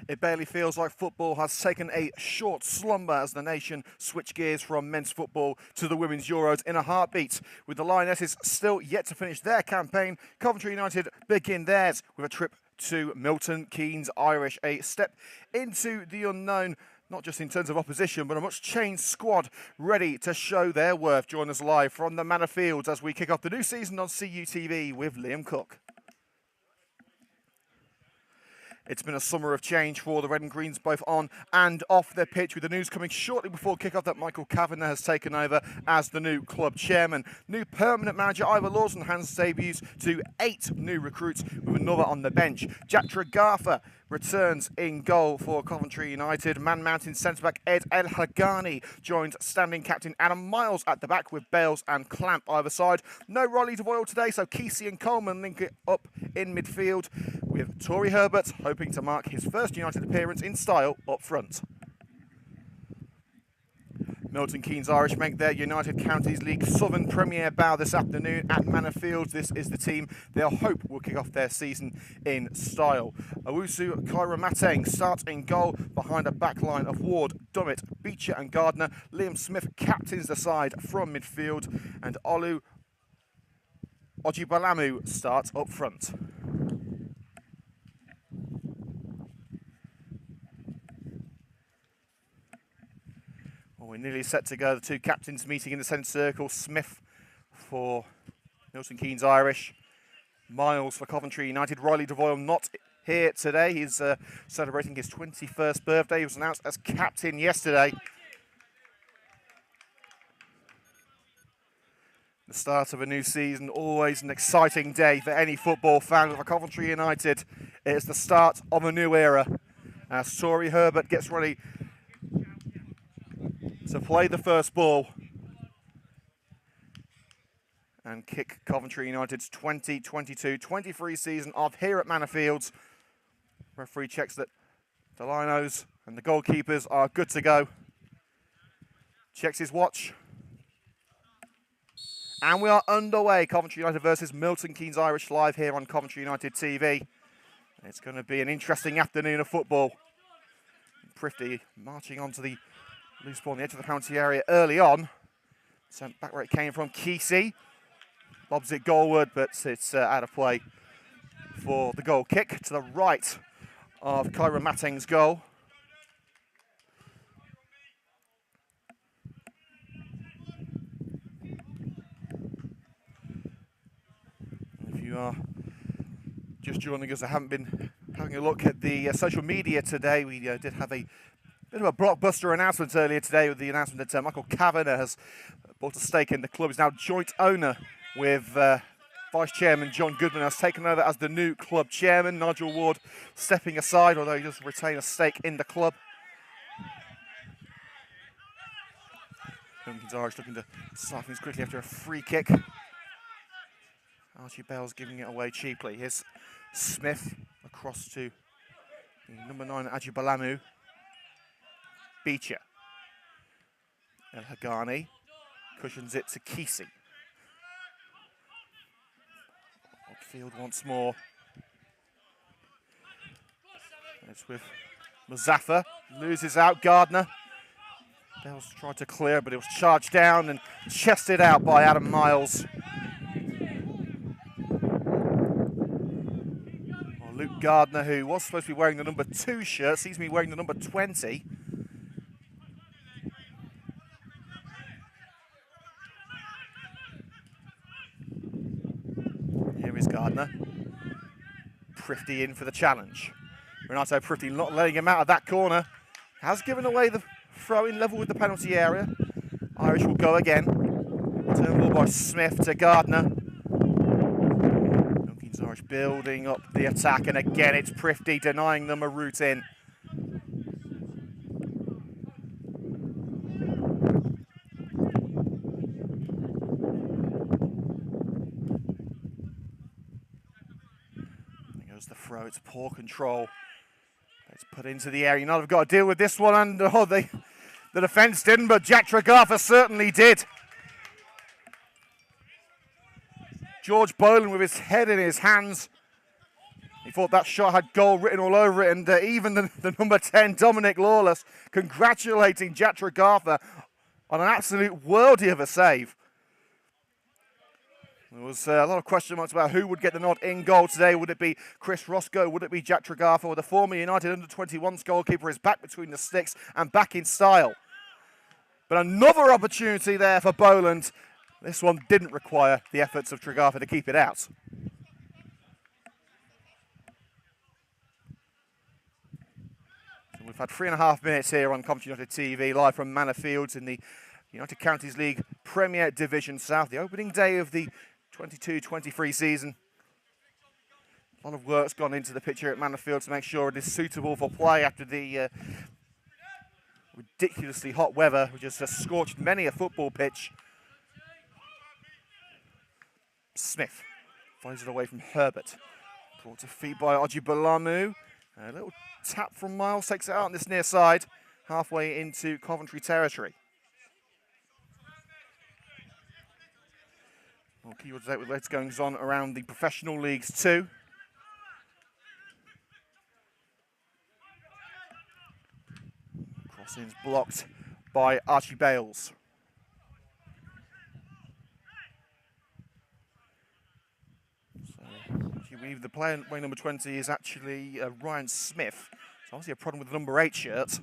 It barely feels like football has taken a short slumber as the nation switch gears from men's football to the women's Euros in a heartbeat. With the Lionesses still yet to finish their campaign, Coventry United begin theirs with a trip to Milton Keynes Irish, a step into the unknown, not just in terms of opposition, but a much changed squad ready to show their worth. Join us live from the Manor Fields as we kick off the new season on CUTV with Liam Cook. It's been a summer of change for the Red and Greens, both on and off their pitch, with the news coming shortly before kick-off that Michael Kavanagh has taken over as the new club chairman. New permanent manager Ivor Lawson hands debuts to 8 new recruits, with another on the bench. Jack Tregartha returns in goal for Coventry United. Man Mountain centre-back Ed El Hagani joins standing captain Adam Miles at the back, with Bales and Clamp either side. No Riley Devoyle today, so Kesey and Coleman link it up in midfield, with Tory Herbert hoping to mark his first United appearance in style up front. Milton Keynes Irish make their United Counties League Southern premiere bow this afternoon at Manor Fields. This is the team they'll hope will kick off their season in style. Owusu Kyra-Mateng starts in goal behind a backline of Ward, Dummett, Beecher and Gardner. Liam Smith captains the side from midfield, and Olu Ojibalamu starts up front. We're nearly set to go. The two captains meeting in the centre circle. Smith for Milton Keynes Irish, Miles for Coventry United. Riley Devoyle not here today. He's celebrating his 21st birthday. He was announced as captain yesterday. The start of a new season, always an exciting day for any football fan. For Coventry United, it is the start of a new era as Tory Herbert gets ready to play the first ball and kick Coventry United's 2022-23 season off here at Manor Fields. Referee checks that the linos and the goalkeepers are good to go. Checks his watch. And we are underway. Coventry United versus Milton Keynes Irish live here on Coventry United TV. It's going to be an interesting afternoon of football. Prifty marching onto the loose ball on the edge of the penalty area early on. Sent back where it came from. Kesey lobs it goalward, but it's out of play for the goal kick to the right of Kyra-Mateng's goal. If you are just joining us, I haven't been having a look at the social media today. We did have a bit of a blockbuster announcement earlier today with the announcement that Michael Kavanagh has bought a stake in the club. He's now joint owner with Vice Chairman John Goodman, has taken over as the new club chairman. Nigel Ward stepping aside, although he does retain a stake in the club. Milton Keynes Irish looking to start things quickly after a free kick. Archie Bell's giving it away cheaply. Here's Smith across to number 9, Ajibalamu. Beecher. El Hagani cushions it to Kesey. Upfield once more. It's with Mazaffa. Loses out Gardner. Bell's tried to clear, but it was charged down and chested out by Adam Miles. Well, Luke Gardner, who was supposed to be wearing the number 2 shirt, sees me wearing the number 20. Here is Gardner. Prifty in for the challenge. Renato Prifty not letting him out of that corner. Has given away the throw-in level with the penalty area. Irish will go again. Turn ball by Smith to Gardner. Milton Keynes Irish building up the attack, and again it's Prifty denying them a route in. The throw, it's poor control. It's put into the air. United have got to deal with this one, and the defence didn't, but Jack Tregartha certainly did. George Boland with his head in his hands. He thought that shot had goal written all over it, and even the number 10, Dominic Lawless, congratulating Jack Tregartha on an absolute worldie of a save. There was a lot of question marks about who would get the nod in goal today. Would it be Chris Roscoe? Would it be Jack Tregartha? Or the former United under-21s goalkeeper is back between the sticks and back in style. But another opportunity there for Boland. This one didn't require the efforts of Tregartha to keep it out. So we've had 3.5 minutes here on Coventry United TV, live from Manor Fields in the United Counties League Premier Division South, the opening day of the 22-23 season. A lot of work's gone into the pitch here at Manor Field to make sure it is suitable for play after the ridiculously hot weather, which has scorched many a football pitch. Smith finds it away from Herbert. Brought to feet by Ojibalamu. A little tap from Miles takes it out on this near side, halfway into Coventry territory. Well, keywords out with legs goings on around the professional leagues too. Crossings blocked by Archie Bales. So, I believe the player wearing number 20 is actually Ryan Smith. So obviously a problem with the number 8 shirt.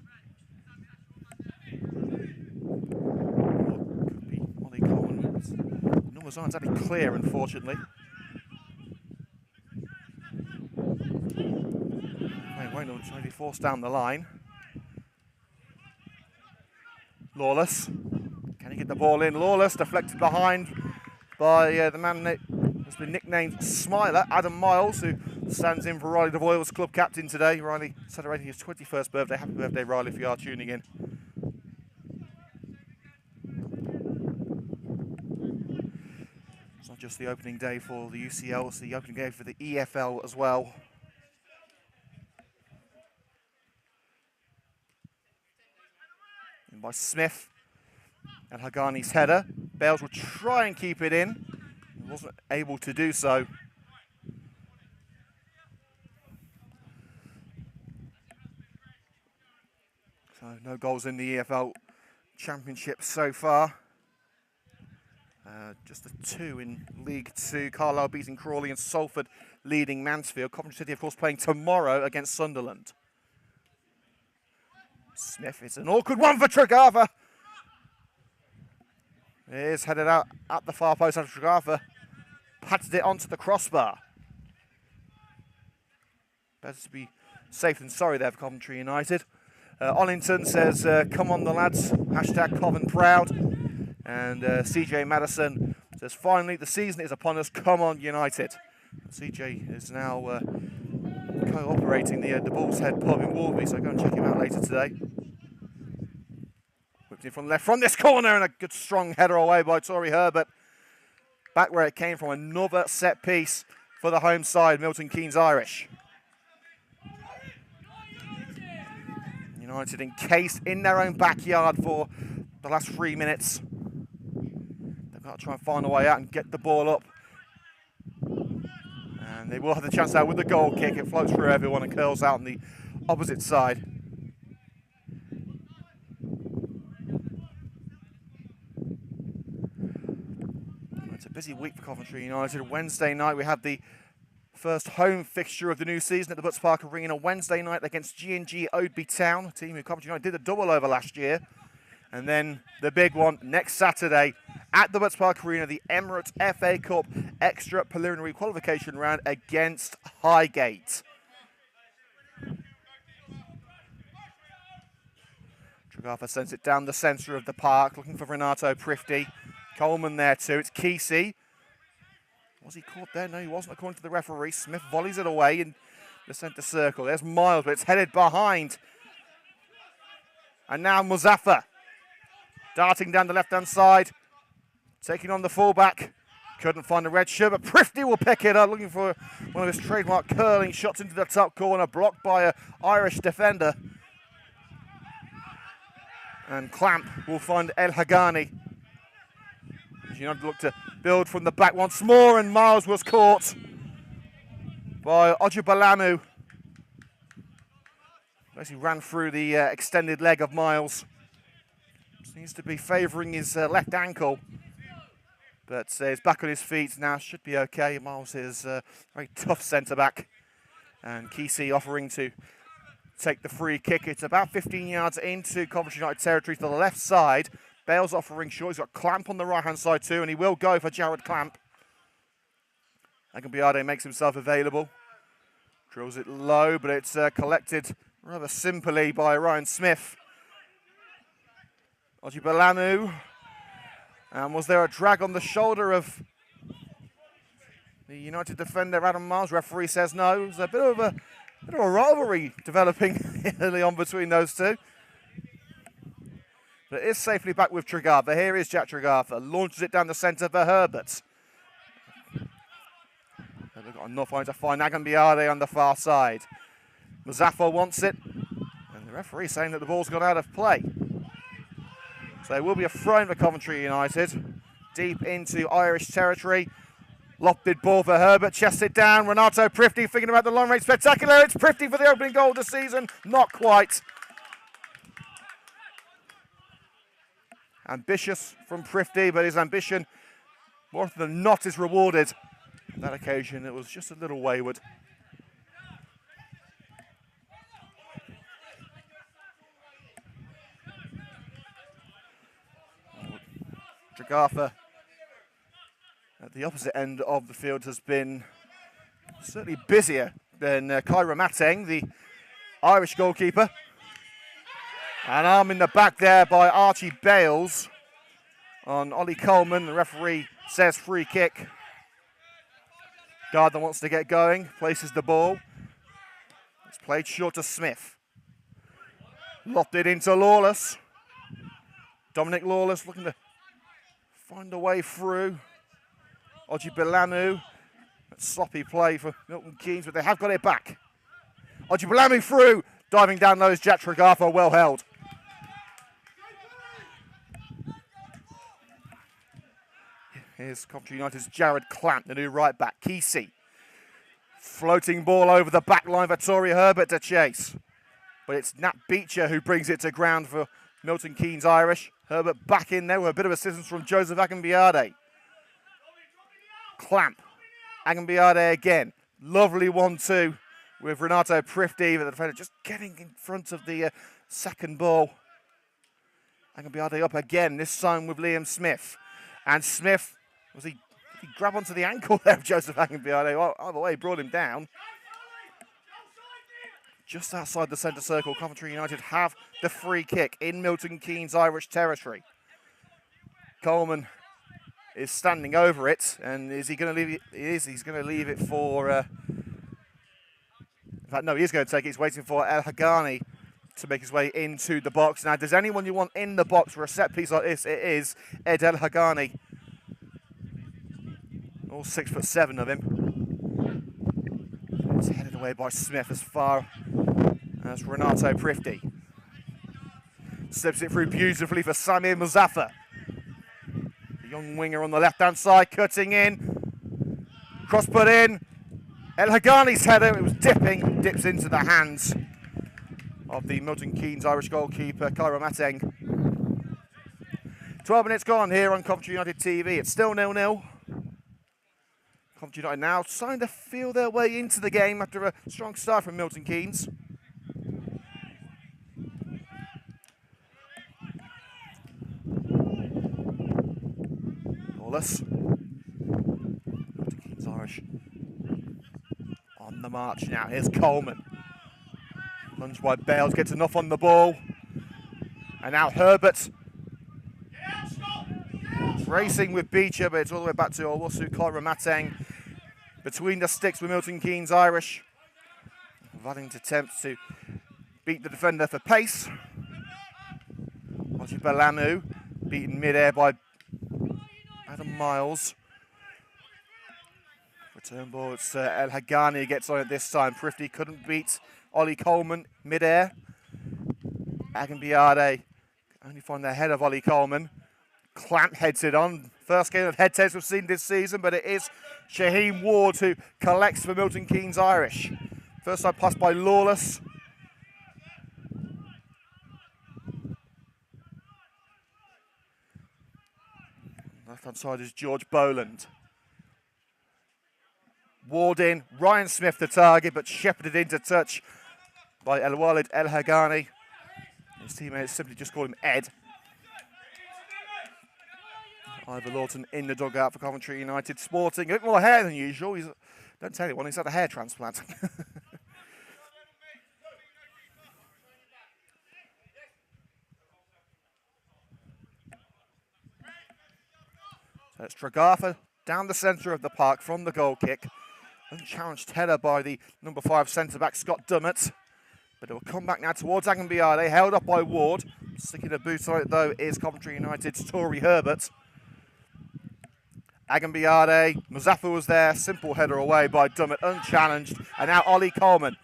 Numbers aren't exactly clear, unfortunately. Wayne trying to be forced down the line. Lawless. Can he get the ball in? Lawless deflected behind by the man that has been nicknamed Smiler, Adam Miles, who stands in for Riley DeVoyle's club captain today. Riley celebrating his 21st birthday. Happy birthday, Riley, if you are tuning in. It's not just the opening day for the UCL, it's the opening day for the EFL as well. In by Smith and Hagani's header. Bales will try and keep it in. He wasn't able to do so. So no goals in the EFL Championship so far. Just the 2 in League 2. Carlisle beating Crawley and Salford leading Mansfield. Coventry City, of course, playing tomorrow against Sunderland. Smith, it's an awkward one for Tregartha. It is headed out at the far post after Tregartha patted it onto the crossbar. Better to be safe than sorry there for Coventry United. Ollington says, come on the lads, hashtag Covent proud. And CJ Madison says, finally, the season is upon us, come on United. CJ is now co-operating the Bull's Head pub in Wolverby, so go and check him out later today. Whipped in from left from this corner, and a good strong header away by Tory Herbert. Back where it came from, another set piece for the home side, Milton Keynes Irish. United encased in their own backyard for the last 3 minutes. They've got to try and find a way out and get the ball up. And they will have the chance out with the goal kick. It floats through everyone and curls out on the opposite side. It's a busy week for Coventry United. Wednesday night we had the first home fixture of the new season at the Butts Park Arena. Wednesday night against G&G Oadby Town, a team who Coventry United did a double over last year. And then the big one next Saturday at the Butts Park Arena, the Emirates FA Cup extra preliminary qualification round against Highgate. Tregartha sends it down the centre of the park, looking for Renato Prifty. Coleman there too. It's Kesey. Was he caught there? No, he wasn't, according to the referee. Smith volleys it away in the centre circle. There's Miles, but it's headed behind. And now Muzaffar darting down the left-hand side, taking on the fullback. Couldn't find the red shirt, but Prifty will pick it up, looking for one of his trademark curling shots into the top corner, blocked by an Irish defender. And Clamp will find El Hagani. Coventry United look to build from the back once more, and Miles was caught by Ojibalamu. Basically ran through the extended leg of Miles. Seems to be favouring his left ankle, but he's back on his feet now, should be okay. Miles is a very tough centre-back, and Kesey offering to take the free kick. It's about 15 yards into Coventry United territory to the left side. Bale's offering short. He's got Clamp on the right-hand side too, and he will go for Jared Clamp. Agambiade makes himself available. Drills it low, but it's collected rather simply by Ryan Smith. Ojibalamu. And was there a drag on the shoulder of the United defender, Adam Miles? Referee says no. There's a bit of a rivalry developing early on between those two. But it is safely back with Tregartha. Here is Jack Tregartha. Launches it down the centre for Herbert. They've got enough time to find Agambiade on the far side. Muzaffar wants it. And the referee saying that the ball's gone out of play. So it will be a throw for Coventry United. Deep into Irish territory. Lofted ball for Herbert. Chests it down. Renato Prifty thinking about the long range spectacular. It's Prifty for the opening goal of the season. Not quite. Ambitious from Prifty, but his ambition more often than not is rewarded. On that occasion, it was just a little wayward. Tregartha at the opposite end of the field has been certainly busier than Kyra Mateng, the Irish goalkeeper. An arm in the back there by Archie Bales on Ollie Coleman. The referee says free kick. Gardner wants to get going, places the ball. It's played short to Smith. Lofted into Lawless. Dominic Lawless looking to find a way through. Ojibalamu. Sloppy play for Milton Keynes, but they have got it back. Ojibalamu through. Diving down low is Jack Tregartha, well held. Here's Coventry United's Jared Clamp, the new right back. Kesey. Floating ball over the back line for Tory Herbert to chase. But it's Nat Beecher who brings it to ground for Milton Keynes Irish. Herbert back in there with a bit of assistance from Joseph Agambiade. Clamp. Agambiade again. Lovely 1-2 with Renato Prifty, but the defender just getting in front of the second ball. Agambiade up again, this time with Liam Smith. And Smith, did he grab onto the ankle there of Joseph Agambiade? Well, either way, he brought him down. Just outside the centre circle, Coventry United have the free kick in Milton Keynes Irish territory. Coleman is standing over it, and is he going to leave it? He is. He's going to leave it for. In fact, no, he is going to take it. He's waiting for El Hagani to make his way into the box. Now, does anyone you want in the box for a set piece like this? It is Ed El Hagani. All 6'7" of him. It's headed away by Smith as far as Renato Prifty. Slips it through beautifully for Samir Muzaffar. The young winger on the left-hand side, cutting in. Cross put in. El Hagani's header, it was dipping, dips into the hands of the Milton Keynes Irish goalkeeper, Kyra Mateng. 12 minutes gone here on Coventry United TV. It's still 0-0. Coventry United now starting to feel their way into the game after a strong start from Milton Keynes. Lawless. Milton Keynes Irish on the march now. Here's Coleman. Lunge by Bales, gets enough on the ball. And now Herbert. Racing with Beecher, but it's all the way back to Owusu Kyra Mateng. Between the sticks with Milton Keynes Irish. Running to attempt to beat the defender for pace. Ojibalamu beaten mid-air by Adam Miles. Return ball, it's El Hagani gets on it this time. Prifty couldn't beat Ollie Coleman mid-air. Agambiade only find the head of Ollie Coleman. Clamp heads it on first game of head taste we've seen this season, but it is Shaheen Ward who collects for Milton Keynes Irish. First time pass by Lawless. Left hand side is George Boland. Ward in, Ryan Smith the target, but shepherded into touch by El Walid El Hagani. His teammates simply just call him Ed. Ivor Lawton in the dugout for Coventry United, sporting a bit more hair than usual. Don't tell anyone, he's had a hair transplant. So it's Tregartha down the centre of the park from the goal kick. Unchallenged header by the number 5 centre-back, Scott Dummett. But it will come back now towards Agambiade, held up by Ward. Sticking a boot on it, though, is Coventry United's Tory Herbert. Agambiade, Muzaffar was there, simple header away by Dummett, unchallenged. And now Ollie Coleman.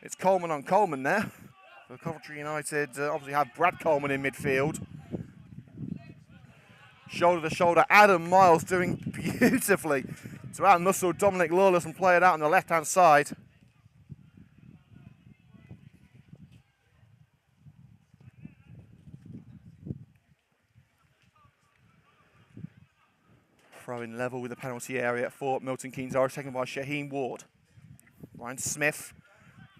It's Coleman on Coleman there. So Coventry United obviously have Brad Coleman in midfield. Shoulder to shoulder, Adam Miles doing beautifully to out-muscle Dominic Lawless and play it out on the left-hand side. Throw-in level with the penalty area for Milton Keynes Irish, taken by Shaheen Ward. Ryan Smith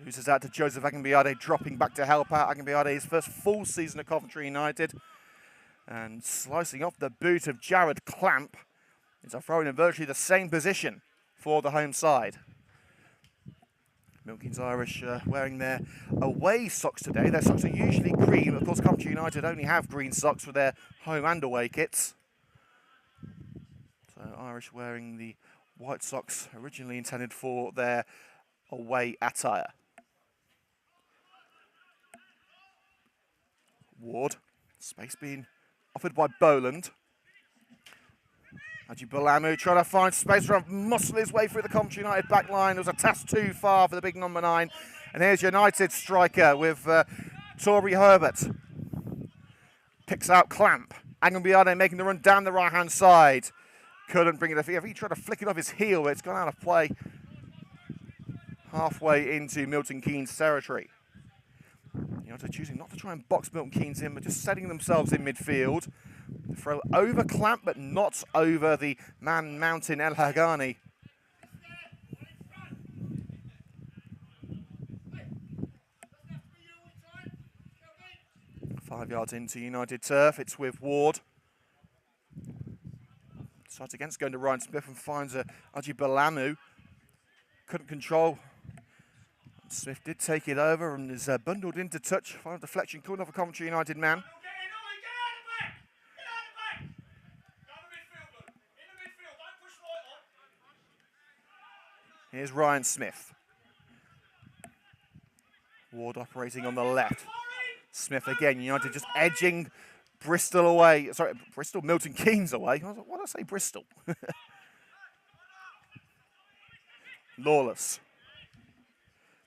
loses out to Joseph Agambiade, dropping back to help out. Agambiade's first full season at Coventry United. And slicing off the boot of Jared Clamp. It's a throw in virtually the same position for the home side. Milton Keynes Irish wearing their away socks today. Their socks are usually green. Of course, Coventry United only have green socks for their home and away kits. So Irish wearing the white socks originally intended for their away attire. Ward, space being offered by Boland. Haji Balamu trying to find space, trying to muscle his way through the Coventry United back line. It was a task too far for the big number 9. And here's United striker with Tory Herbert. Picks out Clamp. Agambiade making the run down the right-hand side. Couldn't bring it off. He tried to flick it off his heel, but it's gone out of play halfway into Milton Keynes territory. United choosing not to try and box Milton Keynes in, but just setting themselves in midfield. Throw over Clamp, but not over the man mountain El Hagani. Five yards into United turf, it's with Ward. Starts against going to Ryan Smith and finds Haji Balamu. Couldn't control. Smith did take it over and is bundled into touch. Final deflection coming off a Coventry United man. Here's Ryan Smith. Ward operating on the left. Smith again, United just edging Bristol away. Sorry, Bristol, Milton Keynes away. Why did I say Bristol? Lawless.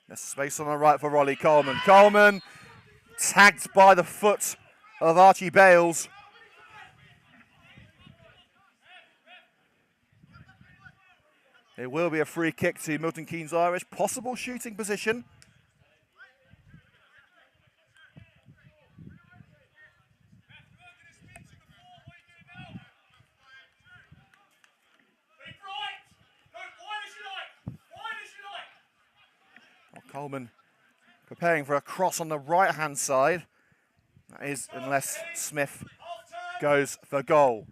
There's space on the right for Ollie Coleman. Coleman tagged by the foot of Archie Bales. It will be a free kick to Milton Keynes Irish. Possible shooting position. Coleman preparing for a cross on the right-hand side. That is, unless Smith goes for goal.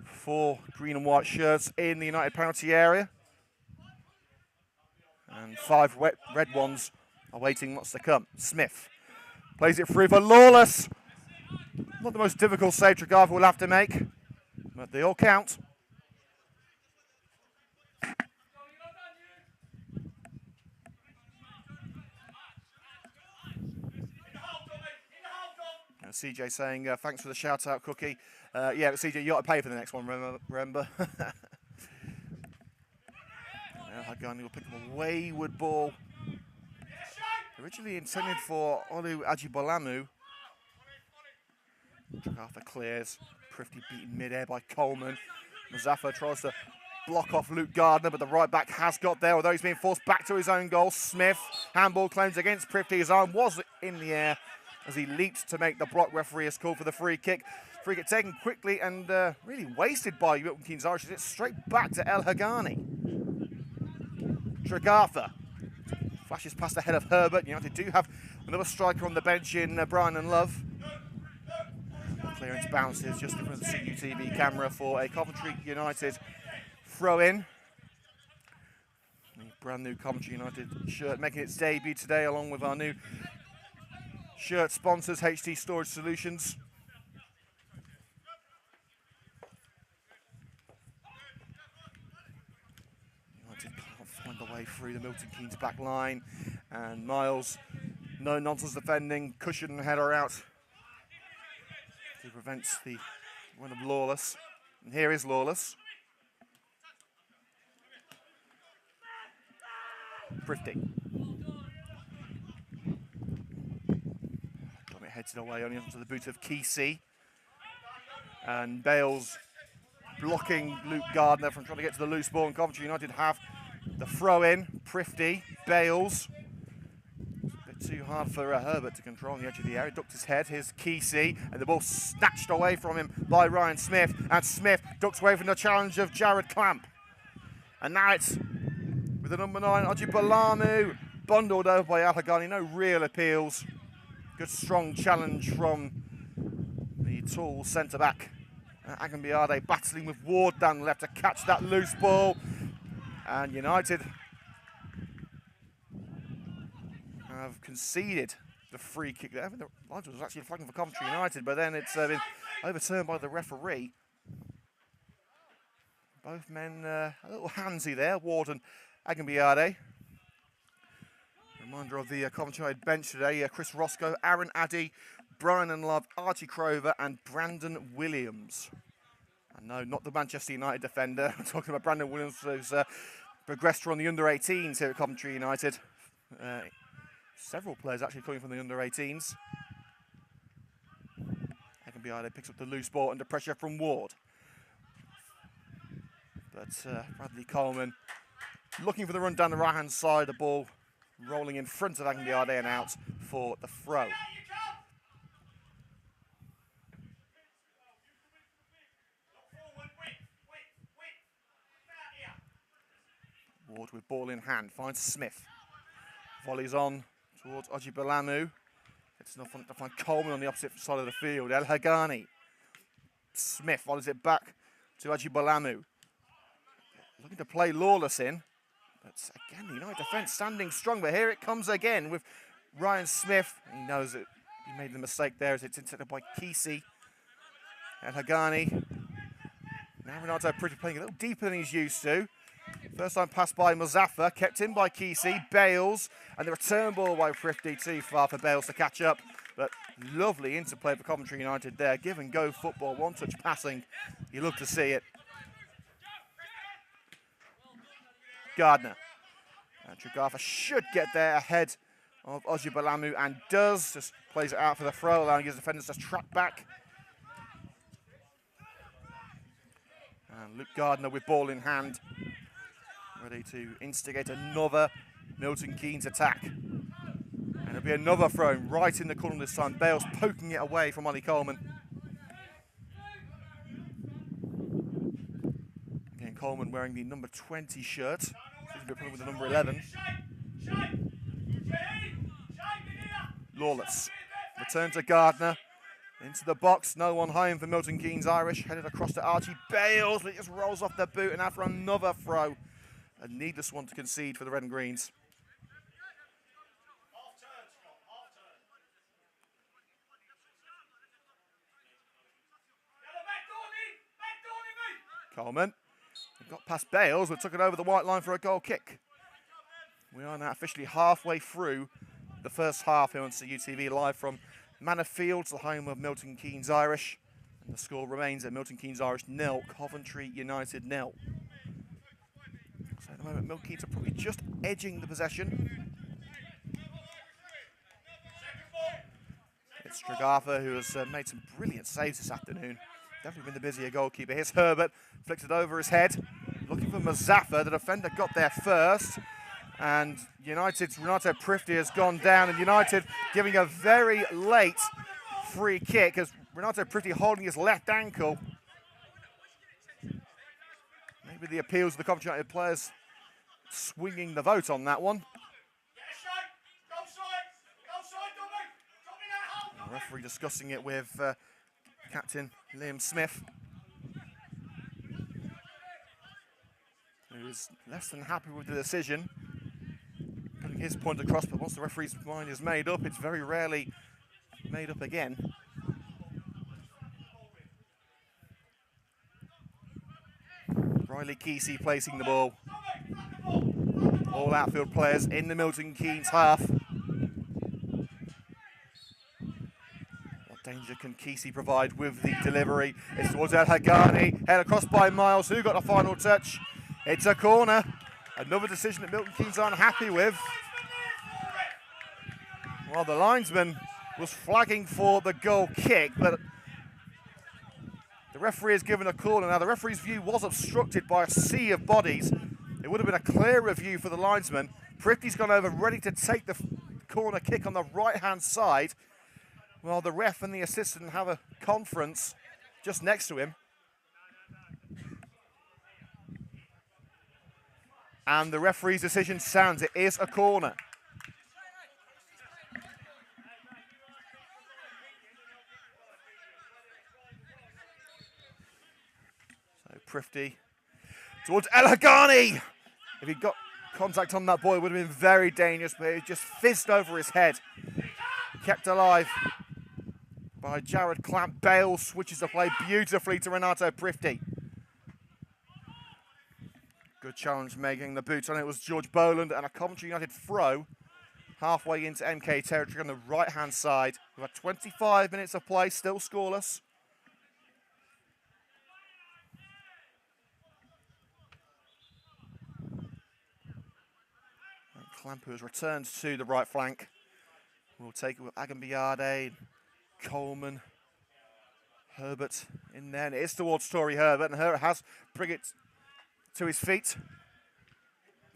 4 green and white shirts in the United penalty area. And 5 red ones awaiting what's to come. Smith plays it through for Lawless. Not the most difficult save Tregartha will have to make, but they all count. CJ saying, thanks for the shout-out, Cookie. Yeah, but CJ, you got to pay for the next one, remember? Hagani will pick up a wayward ball. Originally intended for Olu Ajibolamu. Tregartha clears. Prifty beaten mid-air by Coleman. Muzaffar tries to block off Luke Gardner, but the right back has got there, although he's being forced back to his own goal. Smith, handball claims against Prifty. His arm was in the air as he leaped to make the block. Referee has called for the free kick. Free kick taken quickly and really wasted by Milton Keynes Irish. It's straight back to El Hagani. Tregartha flashes past the head of Herbert. United do have another striker on the bench in Brian and Love. Clearance bounces just in front of the CUTV camera for a Coventry United throw-in. Brand new Coventry United shirt making its debut today, along with our new shirt sponsors, HT Storage Solutions. United can't find the way through the Milton Keynes back line, and Miles, no nonsense defending, cushion header out. He prevents the run of Lawless. And here is Lawless. Prifty. Got it headed away only onto the boot of Kesey. And Bales blocking Luke Gardner from trying to get to the loose ball. And Coventry United have the throw in. Prifty, Bales. Too hard for Herbert to control on the edge of the area. Ducked his head. Here's Kesey, and the ball snatched away from him by Ryan Smith. And Smith ducks away from the challenge of Jared Clamp. And now it's with the number 9, Ojibalamu, bundled over by El Hagani. No real appeals. Good strong challenge from the tall centre back. Agambiade battling with Ward down the left to catch that loose ball. And United have conceded the free kick there. The line was actually flagging for Coventry United, but then it's been overturned by the referee. Both men a little handsy there, Ward and Agambiade. Reminder of the Coventry United bench today: Chris Roscoe, Aaron Addy, Brian and Love, Archie Crover, and Brandon Williams. And no, not the Manchester United defender. I'm talking about Brandon Williams, who's progressed from the under-18s here at Coventry United. Several players actually coming from the under-18s. Agambiade picks up the loose ball under pressure from Ward. But Bradley Coleman looking for the run down the right-hand side, the ball rolling in front of Agambiade and out for the throw. Ward with ball in hand, finds Smith. Volleys on towards Ojibalamu. It's enough to find Coleman on the opposite side of the field. El Hagani. Smith volleys it back to Ojibalamu. Looking to play Lawless in. But again, the United defence standing strong. But here it comes again with Ryan Smith. He knows that he made the mistake there as it's intercepted by Kesey. El Hagani. Now Renato Prifty playing a little deeper than he's used to. First time pass by Muzaffar, kept in by Kesey, Bales, and the return ball by Prifty, too far for Bales to catch up. But lovely interplay for Coventry United there. Give and go football, one-touch passing. You love to see it. Gardner. And Tregartha should get there ahead of Ojibalamu and does. Just plays it out for the throw, allowing his defenders to track back. And Luke Gardner with ball in hand, ready to instigate another Milton Keynes attack. And it'll be another throw right in the corner this time. Bales poking it away from Ollie Coleman. Again, Coleman wearing the number 20 shirt. Seems to be playing with the number 11. Lawless. Return to Gardner. Into the box, no one home for Milton Keynes Irish. Headed across to Archie Bales, but it just rolls off the boot and out for another throw. A needless one to concede for the Red and Greens. Coleman. Got past Bales, but took it over the white line for a goal kick. We are now officially halfway through the first half here on CUTV, live from Manor Fields, the home of Milton Keynes Irish. And the score remains at Milton Keynes Irish 0, Coventry United 0. So at the moment, Milton Keynes are probably just edging the possession. It's Stragafa, who has made some brilliant saves this afternoon. Definitely been the busier goalkeeper. Here's Herbert, flicks it over his head, looking for Mazaffa. The defender got there first, and United's Renato Prifty has gone down, and United giving a very late free kick as Renato Prifty holding his left ankle. Maybe the appeals of the Coventry United players swinging the vote on that one. The referee discussing it with Captain Liam Smith, who is less than happy with the decision, putting his point across, but once the referee's mind is made up, it's very rarely made up again. Riley Kesey placing the ball. All outfield players in the Milton Keynes half. What danger can Kesey provide with the delivery? It's towards El Hagani, head across by Miles, who got a final touch. It's a corner. Another decision that Milton Keynes aren't happy with. Well, the linesman was flagging for the goal kick, but the referee has given a corner. Now, the referee's view was obstructed by a sea of bodies. It would have been a clearer view for the linesman. Prifty's gone over, ready to take the corner kick on the right-hand side, while the ref and the assistant have a conference just next to him. And the referee's decision stands. It is a corner. So Prifty towards El Hagani. If he got contact on that ball, it would have been very dangerous, but it just fizzed over his head. Kept alive by Jared Clamp. Bale switches the play beautifully to Renato Prifty. Good challenge, making the boots on it was George Boland, and a Coventry United throw halfway into MK territory on the right-hand side. We've had 25 minutes of play, still scoreless. And Clamp, who has returned to the right flank, will take it with Agambiade, Coleman, Herbert in there, and it is towards Tory Herbert, and Herbert has bring it to his feet.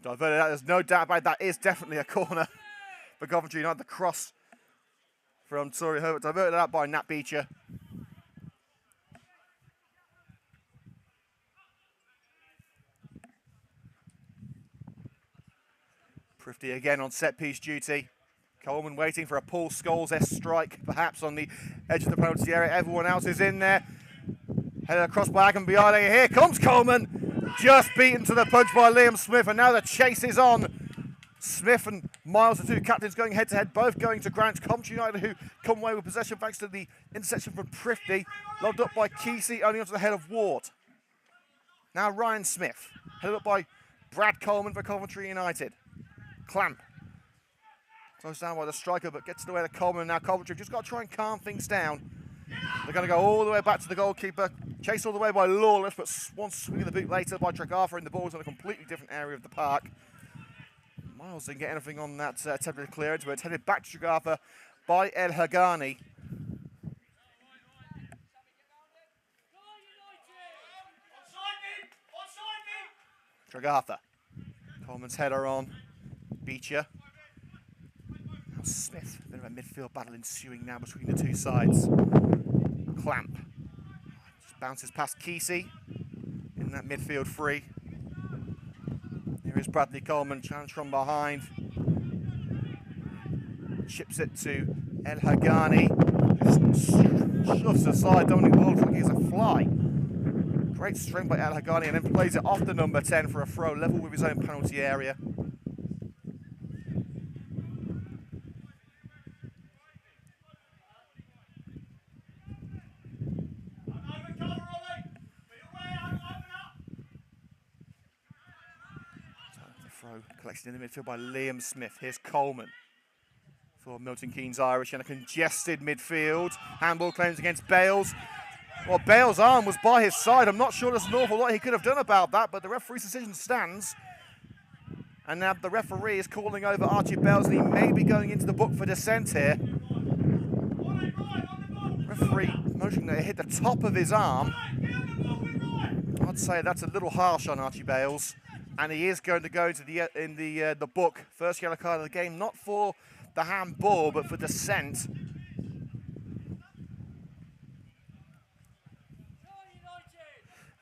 Diverted out, there's no doubt about it. That is definitely a corner for Coventry United. The cross from Tory Herbert, diverted out by Nat Beecher. Prifty again on set-piece duty. Coleman waiting for a Paul Scholes-esque strike, perhaps on the edge of the penalty area. Everyone else is in there. Headed across by Agambiade. Here comes Coleman. Just beaten to the punch by Liam Smith, and now the chase is on. Smith and Miles, the two captains, going head-to-head, both going to ground. Coventry United, who come away with possession thanks to the interception from Prifty, lobbed up by Kesey, only onto the head of Ward. Now Ryan Smith, headed up by Brad Coleman for Coventry United. Clamp, close down by the striker, but gets away to Coleman. Now Coventry have just got to try and calm things down. They're going to go all the way back to the goalkeeper, chased all the way by Lawless, but one swing of the boot later by Stragafa, and the ball's on a completely different area of the park. Miles didn't get anything on that temporary clearance, but it's headed back to Stragafa by El Hagani. Stragafa. Coleman's header on. Beecher. Now Smith. A bit of a midfield battle ensuing now between the two sides. Clamp. Just bounces past Kesey in that midfield free. Here is Bradley Coleman, challenge from behind. Chips it to El Hagani. Shoves aside Dominic Wald like he's a fly. Great strength by El Hagani, and then plays it off the number 10 for a throw, level with his own penalty area. Collected in the midfield by Liam Smith. Here's Coleman for Milton Keynes Irish in a congested midfield. Handball claims against Bales. Well, Bale's arm was by his side. I'm not sure there's an awful lot he could have done about that, but the referee's decision stands. And now the referee is calling over Archie Bales, and he may be going into the book for dissent here. referee motioning that it hit the top of his arm. I'd say that's a little harsh on Archie Bales, and he is going to go into the book. First yellow card of the game, not for the handball, but for dissent.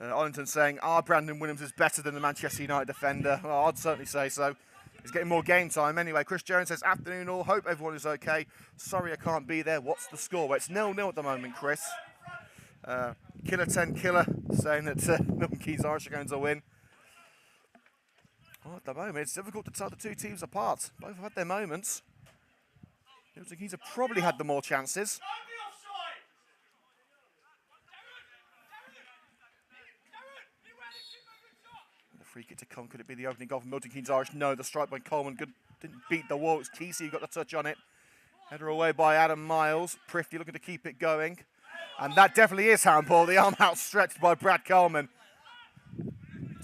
Ollington saying, Brandon Williams is better than the Manchester United defender. Well, I'd certainly say so. He's getting more game time anyway. Chris Jones says, afternoon all, hope everyone is okay. Sorry I can't be there. What's the score? Well, it's 0-0 at the moment, Chris. Killer 10 Killer saying that Milton Keynes Irish are going to win. Well, at the moment, it's difficult to tell the two teams apart. Both have had their moments. Milton Keynes have probably had the more chances. Free kick to come. Could it be the opening goal for Milton Keynes Irish? No, the strike by Coleman didn't beat the wall. It was Kesey who got the touch on it. Header away by Adam Miles. Prifty looking to keep it going. And that definitely is handball. The arm outstretched by Brad Coleman.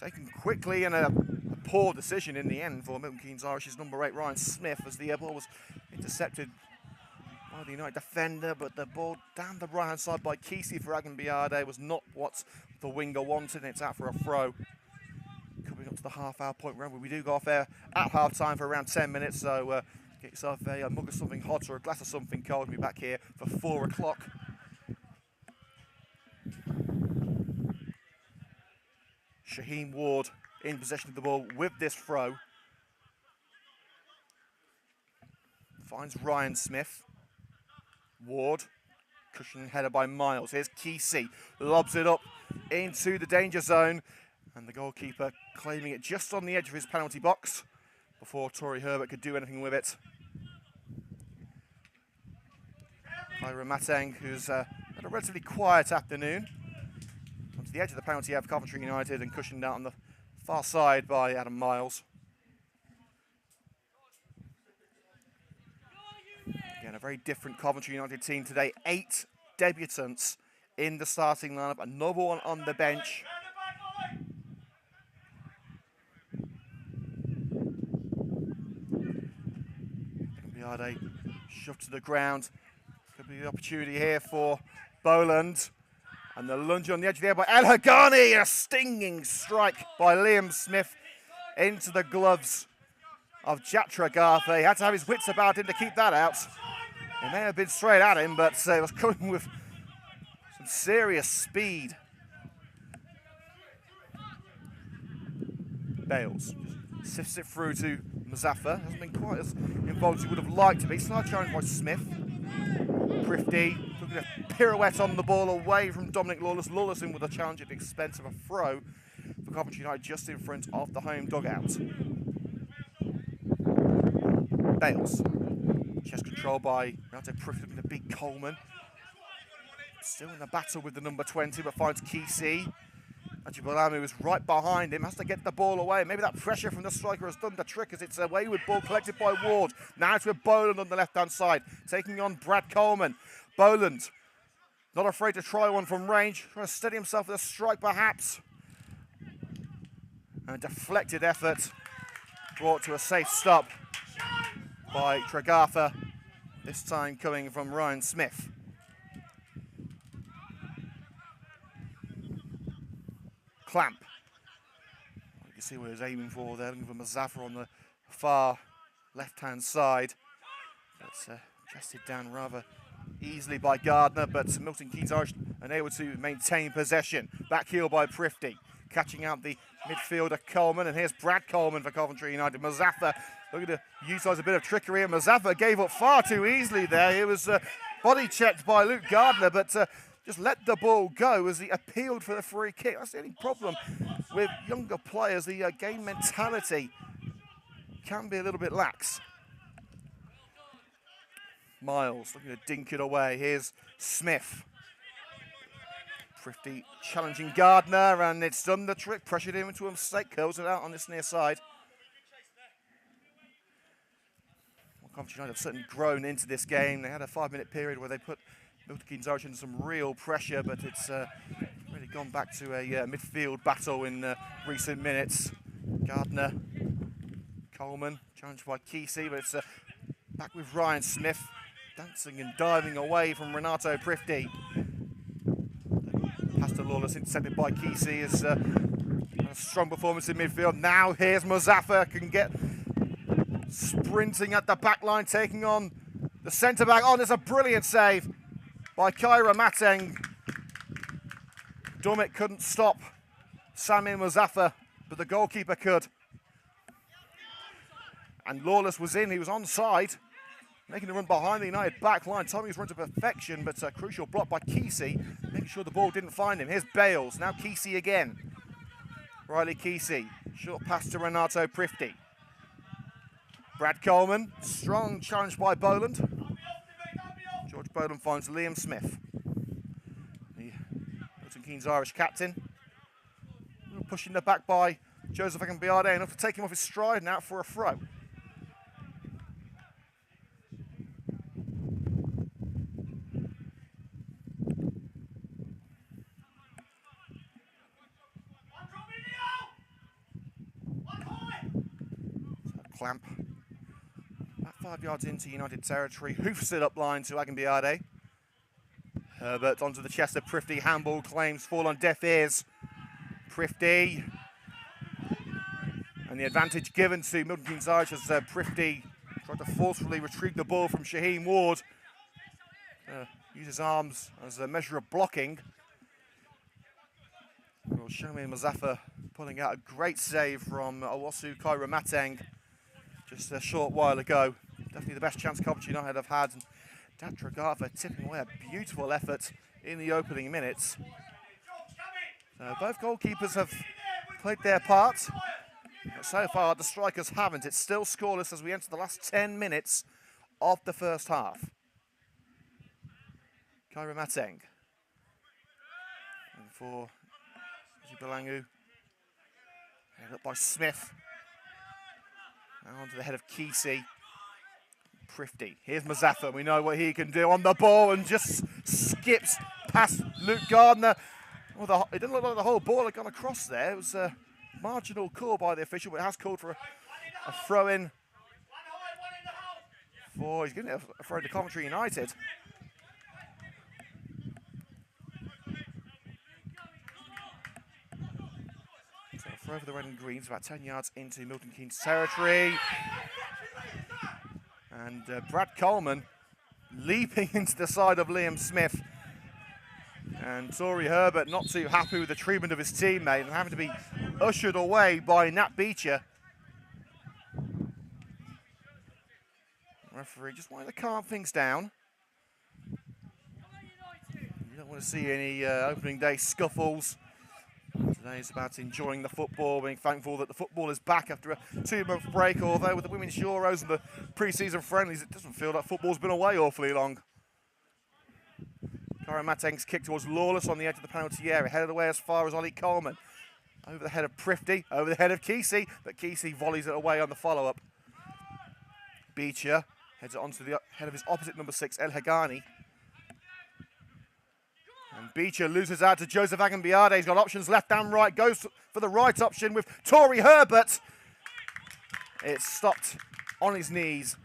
Taken quickly and a poor decision in the end for Milton Keynes Irish's number 8, Ryan Smith, as the ball was intercepted by the United defender, but the ball down the right-hand side by Kesey for Agambiade was not what the winger wanted, and it's out for a throw. Coming up to the half-hour point round, where we do go off air at half-time for around 10 minutes, so get yourself a mug of something hot or a glass of something cold and be back here for 4 o'clock. Shaheem Ward in possession of the ball with this throw. Finds Ryan Smith. Ward, cushioning header by Miles. Here's Kesey, lobs it up into the danger zone. And the goalkeeper claiming it just on the edge of his penalty box before Tory Herbert could do anything with it. Kyra Mateng, who's had a relatively quiet afternoon, onto the edge of the penalty area for Coventry United and cushioned out on the far side by Adam Miles. Again, a very different Coventry United team today. 8 debutants in the starting lineup, another one on the bench. Shoved to the ground. Could be the opportunity here for Boland. And the lunge on the edge there by El Hagani. A stinging strike by Liam Smith into the gloves of Jack Tregartha. He had to have his wits about him to keep that out. It may have been straight at him, but it was coming with some serious speed. Bales sifts it through to Mazaffa. Hasn't been quite as involved as he would have liked to be. Slight challenge by Smith. Prifty looking at a pirouette on the ball away from Dominic Lawless. Lawless in with a challenge at the expense of a throw for Coventry United just in front of the home dugout. Bales. Chest control by Prifty looking to beat Coleman. Still in the battle with the number 20, but finds Kesey. Ajibalamu is right behind him, has to get the ball away. Maybe that pressure from the striker has done the trick as it's a wayward ball collected by Ward. Now it's with Boland on the left-hand side, taking on Brad Coleman. Boland, not afraid to try one from range, trying to steady himself with a strike perhaps. And a deflected effort brought to a safe stop by Tregartha, this time coming from Ryan Smith. Clamp. You can see what he was aiming for there, looking for Mazaffa on the far left-hand side. But chested down rather easily by Gardner, but Milton Keynes Irish unable to maintain possession. Back heel by Prifty, catching out the midfielder Coleman, and here's Brad Coleman for Coventry United. Mazaffa looking to utilise a bit of trickery, and Mazaffa gave up far too easily there. He was body checked by Luke Gardner, but just let the ball go as he appealed for the free kick. That's the only problem with younger players. The game mentality can be a little bit lax. Miles looking to dink it away. Here's Smith. Prifty challenging Gardner, and it's done the trick. Pressured him into a mistake. Curls it out on this near side. Well, Coventry United have certainly grown into this game. They had a 5-minute period where they put Milton Keynes Irish into some real pressure, but it's really gone back to a midfield battle in recent minutes. Gardner, Coleman, challenged by Kesey, but it's back with Ryan Smith. dancing and diving away from Renato Prifty. Pass to Lawless, intercepted by Kesey. Is a strong performance in midfield. Now here's Muzaffar, can get sprinting at the back line, taking on the centre-back. Oh, there's a brilliant save by Kyra Mateng. Dummett couldn't stop Sami Muzaffar, but the goalkeeper could. And Lawless was in, he was onside, making a run behind the United back line. Tommy's run to perfection, but a crucial block by Kesey, making sure the ball didn't find him. Here's Bales, now Kesey again. Riley Kesey, short pass to Renato Prifty. Brad Coleman, strong challenge by Boland. George Boland finds Liam Smith, the Milton Keynes Irish captain. Pushing the back by Joseph Akambiade, enough to take him off his stride and out for a throw. Clamp. About 5 yards into United territory. Hoofs it up line to Agambiade. Herbert onto the chest of Prifty. Handball claims fall on deaf ears. Prifty. And the advantage given to Milton Keynes Irish as Prifty tried to forcefully retrieve the ball from Shaheen Ward. Use his arms as a measure of blocking. Well, Sami Muzaffar pulling out a great save from Owosu Kyra Mateng just a short while ago. Definitely the best chance Coventry United have had. And Dat Tragava tipping away a beautiful effort in the opening minutes. Both goalkeepers have played their part. But so far, the strikers haven't. It's still scoreless as we enter the last 10 minutes of the first half. Kyra Mateng. And for Belangu. Headed up by Smith. Now onto the head of Kesey. Prifty. Here's Muzaffar. We know what he can do on the ball and just skips past Luke Gardner. Well, it didn't look like the whole ball had gone across there. It was a marginal call by the official, but it has called for a throw-in. He's giving it a throw to Coventry United. So a throw for the red and greens, about 10 yards into Milton Keynes territory. And Brad Coleman leaping into the side of Liam Smith. And Tory Herbert not too happy with the treatment of his teammate and having to be ushered away by Nat Beecher. Referee just wanting to calm things down. You don't want to see any opening day scuffles. Today is about enjoying the football, being thankful that the football is back after a 2-month break, although with the Women's Euros and the pre-season friendlies, it doesn't feel like football's been away awfully long. Kyra Mateng's kick towards Lawless on the edge of the penalty area, headed away as far as Ollie Coleman. Over the head of Prifty, over the head of Kesey, but Kesey volleys it away on the follow-up. Beecher heads it onto the head of his opposite number 6, El Hagani. And Beecher loses out to Joseph Agambiade. He's got options left and right, goes for the right option with Tory Herbert. It's stopped on his knees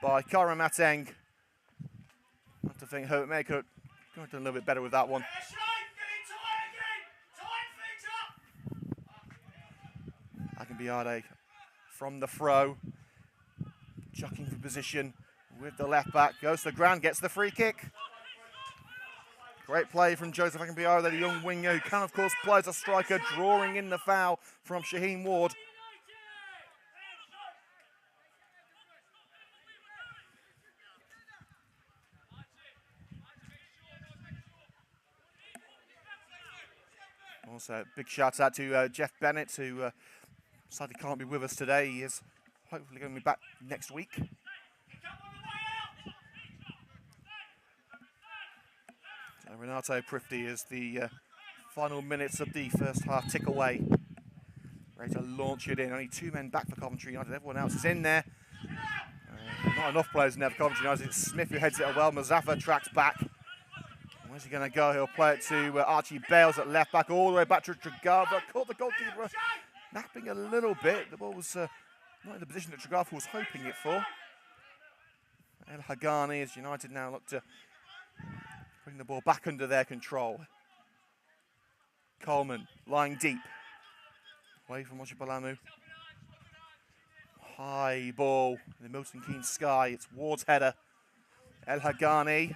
by Kyra Mateng. I have to think Herbert may have done a little bit better with that one. Agambiade from the throw, jockeying for position with the left back, goes to the ground, gets the free kick. Great play from Joseph Akambiade, the young winger who can, of course, play as a striker, drawing in the foul from Shaheen Ward. Also, big shout out to Jeff Bennett, who sadly can't be with us today. He is hopefully going to be back next week. So Renato Prifty is the final minutes of the first half tick away. Ready to launch it in. Only 2 men back for Coventry United. Everyone else is in there. Not enough players in there for Coventry United. It's Smith who heads it well. Muzaffar tracks back. Where's he going to go? He'll play it to Archie Bales at left back, all the way back to Tragava. Caught the goalkeeper napping a little bit. The ball was not in the position that Tragava was hoping it for. El Hagani as United now look to bring the ball back under their control. Coleman lying deep. Away from Ojibalamu. High ball in the Milton Keynes sky. It's Ward's header. El Hagani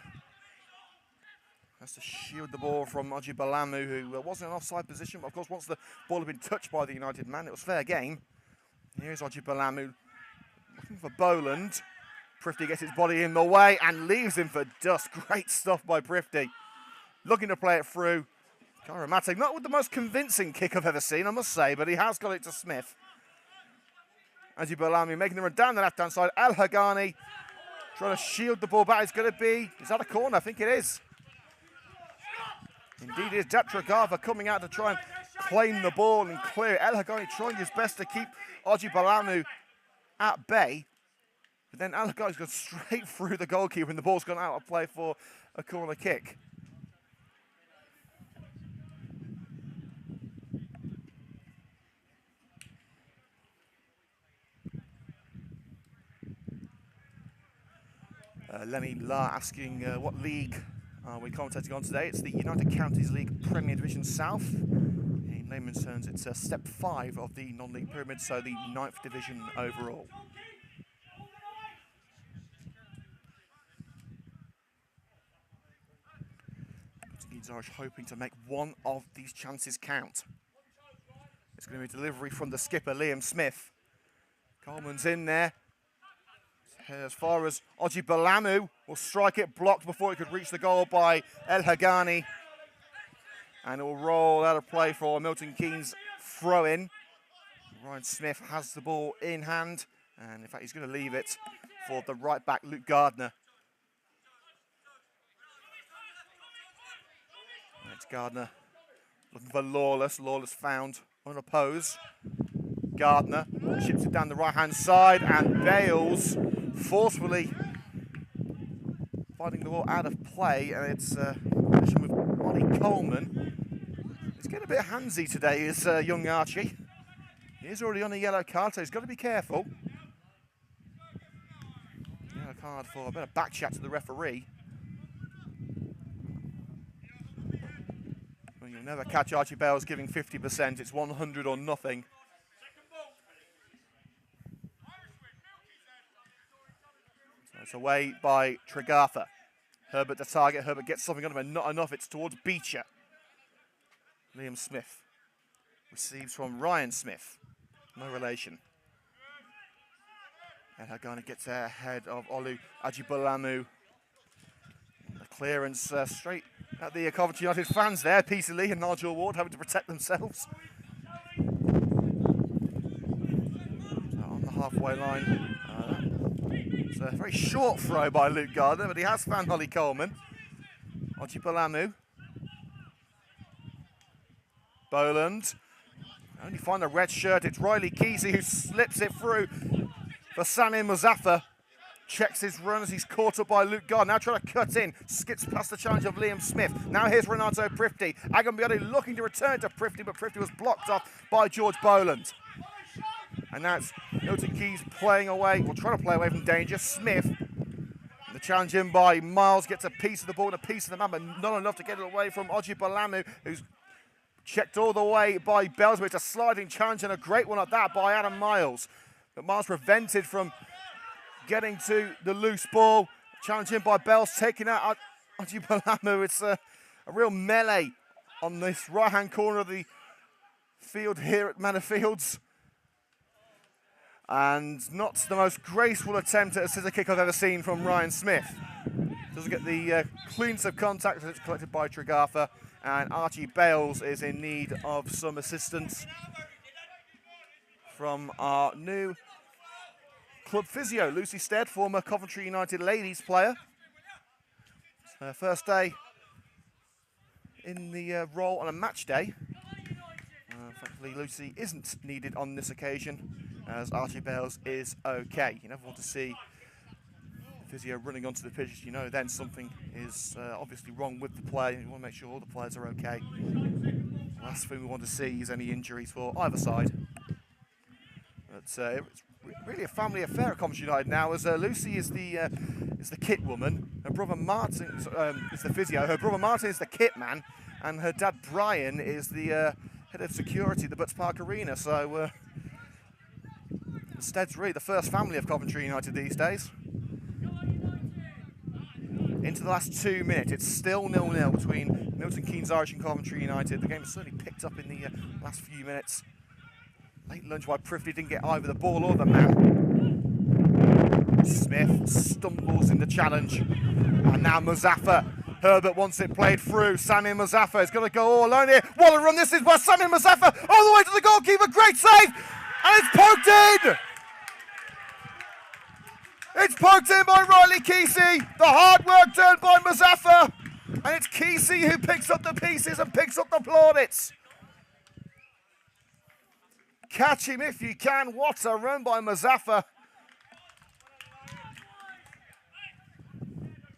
has to shield the ball from Ojibalamu, who wasn't in an offside position, but of course once the ball had been touched by the United man, it was fair game. Here's Ojibalamu looking for Boland. Prifty gets his body in the way and leaves him for dust. Great stuff by Prifty. Looking to play it through. Karamatec, not with the most convincing kick I've ever seen, I must say, but he has got it to Smith. Ojibalamu making the run down the left-hand side. El Hagani trying to shield the ball back. It's going to be, is that a corner? I think it is. Indeed, it is. Tragava coming out to try and claim the ball and clear it. El Hagani trying his best to keep Ojibalamu at bay. But then El Hagani's gone straight through the goalkeeper and the ball's gone out of play for a corner kick. Lenny La asking what league are we commentating on today. It's the United Counties League Premier Division South. In layman's terms, it's step 5 of the non-league pyramid, so the 9th division overall. Milton Keynes Irish hoping to make one of these chances count. It's going to be a delivery from the skipper, Liam Smith. Coleman's in there. As far as Ojibalamu will strike it, blocked before it could reach the goal by El Hagani. And it will roll out of play for a Milton Keynes throw-in. Ryan Smith has the ball in hand. And in fact, he's going to leave it for the right back, Luke Gardner. It's Gardner looking for Lawless. Lawless found unopposed. Gardner chips it down the right-hand side, and Bales forcefully fighting the ball out of play, and it's collision with Ollie Coleman. He's getting a bit handsy today, is young Archie. He's already on a yellow card, so he's got to be careful. Yellow card for a bit of back chat to the referee. Well, you'll never catch Archie Bales giving 50%. It's 100 or nothing. It's away by Tregartha. Herbert to target. Herbert gets something on him, and not enough. It's towards Beecher. Liam Smith receives from Ryan Smith. No relation. And Hagani gets ahead of Olu Ojibalamu. The clearance straight at the Coventry United fans there. Peter Lee and Nigel Ward having to protect themselves. So on the halfway line. It's a very short throw by Luke Gardner, but he has found Ollie Coleman. Ojibalamu. Boland. Only find a red shirt. It's Riley Kesey who slips it through for Sami Muzaffar. Checks his run as he's caught up by Luke Gardner. Now trying to cut in. Skips past the challenge of Liam Smith. Now here's Renato Prifty. Agambioti looking to return to Prifty, but Prifty was blocked off by George Boland. And now it's Milton Keynes playing away, or trying to play away from danger. Smith, the challenge in by Miles, gets a piece of the ball and a piece of the man, but not enough to get it away from Ojibalamu, who's checked all the way by Bellsbury. It's a sliding challenge and a great one at that by Adam Miles. But Miles prevented from getting to the loose ball. Challenge in by Bells, taking out Ojibalamu. It's a real melee on this right-hand corner of the field here at Manor Fields. And not the most graceful attempt at a scissor kick I've ever seen from Ryan Smith. Doesn't get the cleanest of contact as it's collected by Tregartha. And Archie Bales is in need of some assistance from our new club physio, Lucy Stead, former Coventry United ladies player. It's her first day in the role on a match day. Thankfully, Lucy isn't needed on this occasion, as Archie Bales is okay. You never want to see physio running onto the pitch. You know then something is obviously wrong with the player. You want to make sure all the players are okay. The last thing we want to see is any injuries for either side. But it's really a family affair at Coventry United now, as Lucy is the is the kit woman. Her brother Martin is the physio. Her brother Martin is the kit man. And her dad Brian is the head of security at the Butts Park Arena. So Stead's really the first family of Coventry United these days. Into the last 2 minutes, it's still 0-0 between Milton Keynes Irish and Coventry United. The game has certainly picked up in the last few minutes. Late lunch by Prifty didn't get either the ball or the man. Smith stumbles in the challenge. And now Muzaffar. Herbert wants it played through. Sami Muzaffar is going to go all alone here. What a run this is by Sami Muzaffar. All the way to the goalkeeper. Great save. And it's poked in. It's poked in by Riley Kesey. The hard work done by Muzaffar. And it's Kesey who picks up the pieces and picks up the plaudits. Catch him if you can. What a run by Muzaffar.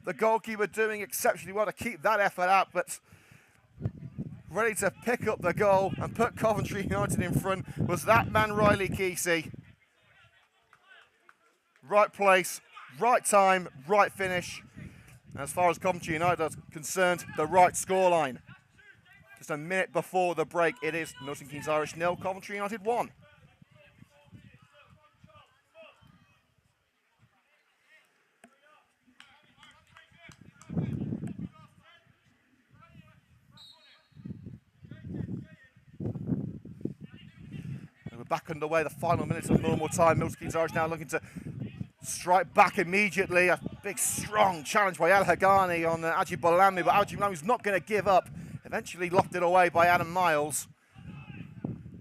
The goalkeeper doing exceptionally well to keep that effort up, but ready to pick up the goal and put Coventry United in front was that man, Riley Kesey. Right place, right time, right finish. As far as Coventry United is concerned, the right scoreline. Just a minute before the break, it is Milton Keynes Irish 0, Coventry United 1. We're back underway, the final minutes of normal time. Milton Keynes Irish now looking to strike back immediately. A big, strong challenge by El Hagani on Aji Bolami, but Aji Bolami's not going to give up. Eventually lofted away by Adam Miles.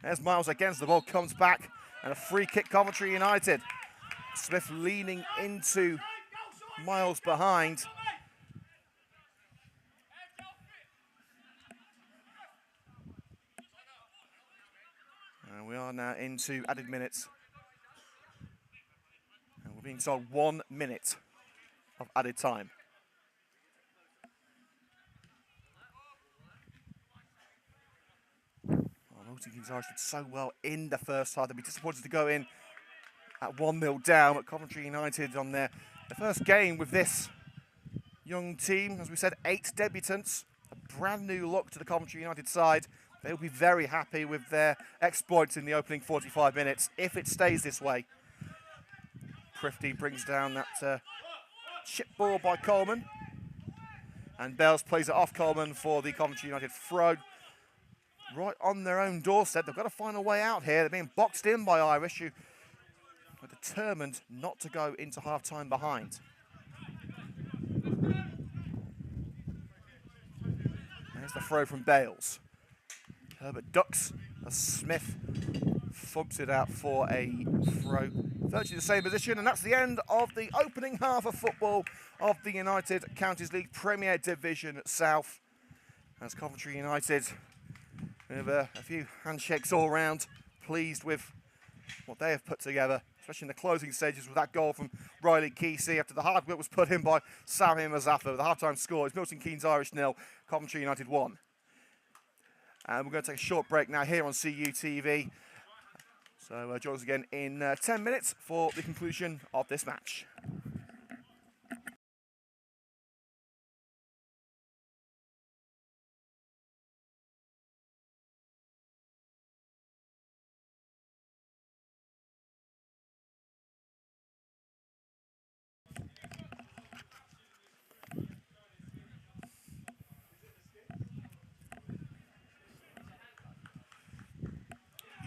There's Miles against the ball, comes back, and a free kick, Coventry United. Smith leaning into Miles behind. And we are now into added minutes. And we're being told 1 minute of added time. Milton Keynes Irish did so well in the first half. They'd be disappointed to go in at 1-0 down. But Coventry United on their first game with this young team. As we said, 8 debutants. A brand new look to the Coventry United side. They'll be very happy with their exploits in the opening 45 minutes, if it stays this way. Prifty brings down that chip ball by Coleman. And Bells plays it off Coleman for the Coventry United throw. Right on their own doorstep. They've got to find a way out here. They're being boxed in by Irish, who are determined not to go into half-time behind. There's the throw from Bales. Herbert ducks as Smith funks it out for a throw. Virtually the same position, and that's the end of the opening half of football of the United Counties League Premier Division South. As Coventry United, with a few handshakes all round, pleased with what they have put together, especially in the closing stages with that goal from Riley Kesey after the hard work was put in by Sami Muzaffar. The half-time score is Milton Keynes Irish 0, Coventry United 1. And we're going to take a short break now here on CUTV. So join us again in 10 minutes for the conclusion of this match.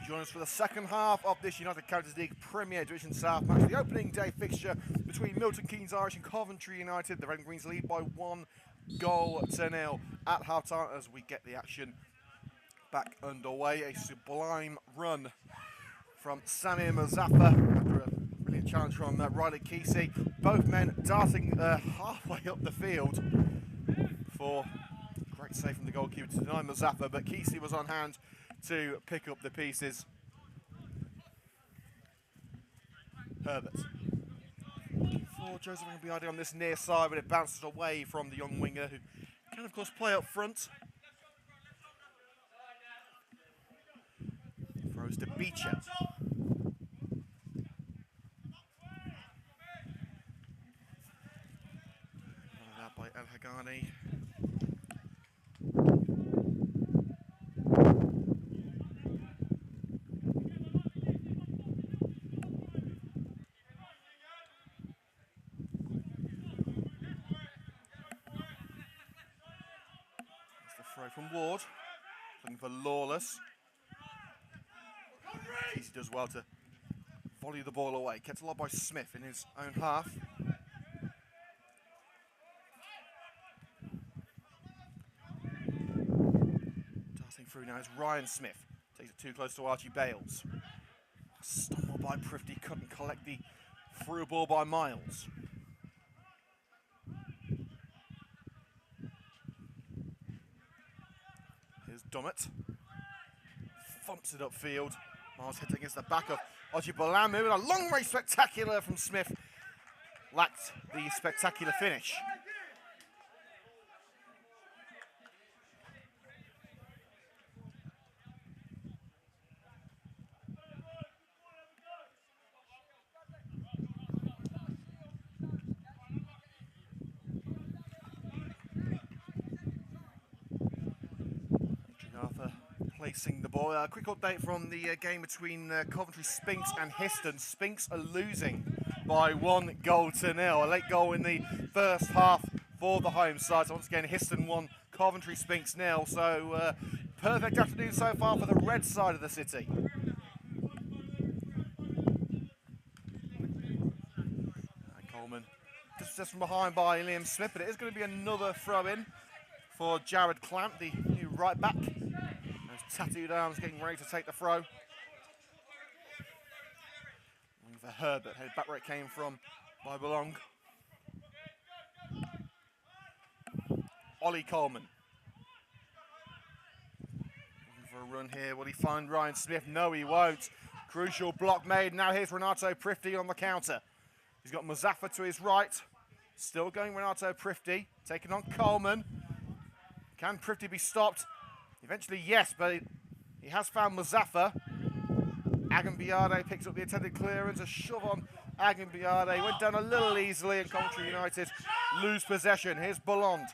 Join us for the second half of this United Counties League Premier Division South match. The opening day fixture between Milton Keynes Irish and Coventry United. The Red and Greens lead by 1-0 at half-time as we get the action back underway. A sublime run from Sami Muzaffar after a brilliant challenge from Riley Kesey. Both men darting halfway up the field for a great save from the goalkeeper to deny Muzaffar, but Kesey was on hand to pick up the pieces. Herbert. For Joseph Biadi on this near side, but it bounces away from the young winger, who can of course play up front. Throws to Beecher. Hagani. That's the throw from Ward. Looking for Lawless. He does well to volley the ball away. Kept a lot by Smith in his own half. Dancing through now is Ryan Smith. Takes it too close to Archie Bales. Stumbled by Prifty, couldn't collect the through ball by Miles. Here's Dummett. Thumps it upfield. Miles hits against the back of Archie Balamu, and a long range spectacular from Smith. Lacked the spectacular finish. Placing the ball. A quick update from the game between Coventry Spinks and Histon. Spinks are losing by 1-0. A late goal in the first half for the home side. So once again, Histon 1, Coventry Spinks 0. So perfect afternoon so far for the red side of the city. Coleman just from behind by Liam Smith, but it is going to be another throw-in for Jared Clamp, the new right back. Those tattooed arms getting ready to take the throw. Looking for Herbert, headed back where it came from by Belong. Ollie Coleman. Looking for a run here. Will he find Ryan Smith? No, he won't. Crucial block made. Now here's Renato Prifty on the counter. He's got Muzaffar to his right. Still going Renato Prifty. Taking on Coleman. Can Prifty be stopped? Eventually, yes, but he has found Muzaffar. Agambiade picks up the intended clearance. A shove on Agambiade. Went down a little easily, and Coventry United lose possession. Here's Bolland.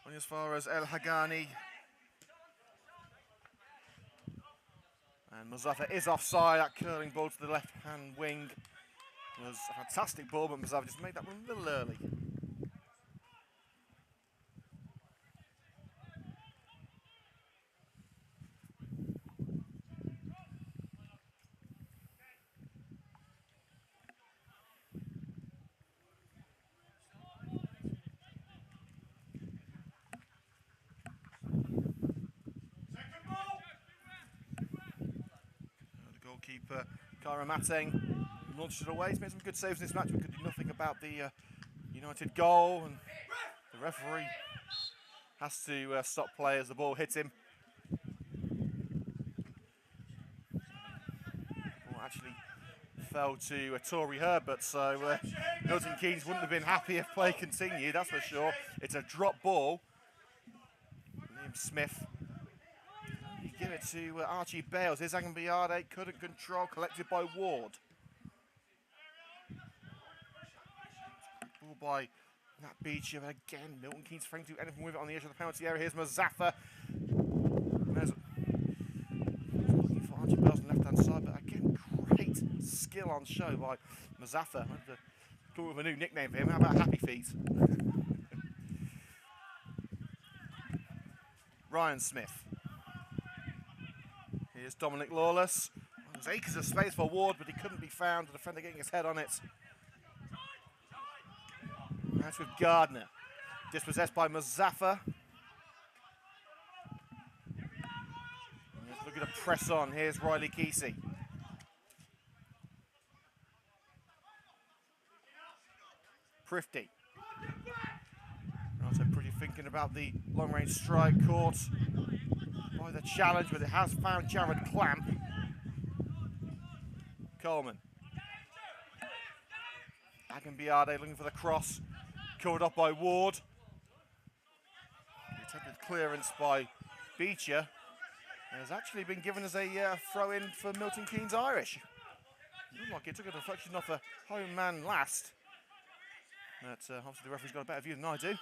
And as far as El Hagani. And Muzaffar is offside. That curling ball to the left-hand wing was a fantastic ball, but Muzaffar just made that one a little early. Goalkeeper Kara Mateng launched it away. He's made some good saves in this match, but could do nothing about the United goal. And the referee has to stop play as the ball hits him. The ball actually fell to Tory Herbert, so Milton Keynes wouldn't have been happy if play continued, that's for sure. It's a drop ball. Liam Smith. Give it to Archie Bales. Here's Agambiade, couldn't control, collected by Ward. Ball by Nat Beecher, but again, Milton Keynes trying to do anything with it on the edge of the penalty area. Here's Muzaffar. There's looking for Archie Bales on the left-hand side, but again, great skill on show by Muzaffar. I have to come up with a new nickname for him. How about Happy Feet? Ryan Smith. Here's Dominic Lawless. There's acres of space for Ward, but he couldn't be found. The defender getting his head on it. That's with Gardner. Dispossessed by Muzaffar. Looking to press on. Here's Riley Kesey. Prifty. Also pretty thinking about the long-range strike caught by the challenge, but it has found Jared Clamp. Coleman. Agambiade looking for the cross. Covered up by Ward. The attempted clearance by Beecher has actually been given as a throw-in for Milton Keynes Irish. Looked like it took a deflection off a home man last. But obviously the referee's got a better view than I do.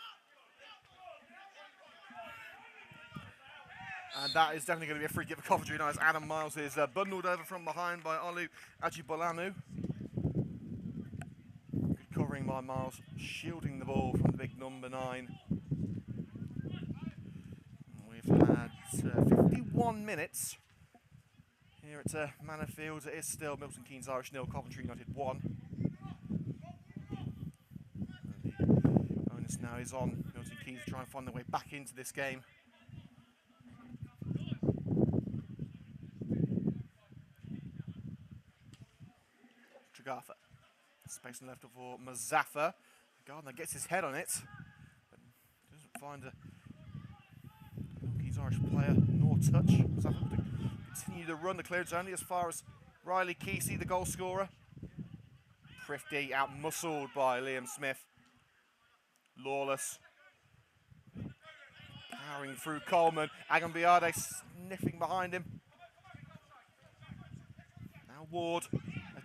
And that is definitely going to be a free kick for Coventry United. Adam Miles is bundled over from behind by Olu Ajibolamu. Good covering by Miles, shielding the ball from the big number 9. We've had 51 minutes here at Manor Field. It is still Milton Keynes Irish 0, Coventry United 1. The onus now is on Milton Keynes to try and find their way back into this game. Tragafa. Space on the left for Mazaffa. Gardner gets his head on it, but doesn't find a Milton Keynes Irish player nor touch. Mazaffa to continue the run. The clearance only as far as Riley Kesey, the goal scorer. Prifty out-muscled by Liam Smith. Lawless. Powering through Coleman. Agambiade sniffing behind him. Now Ward.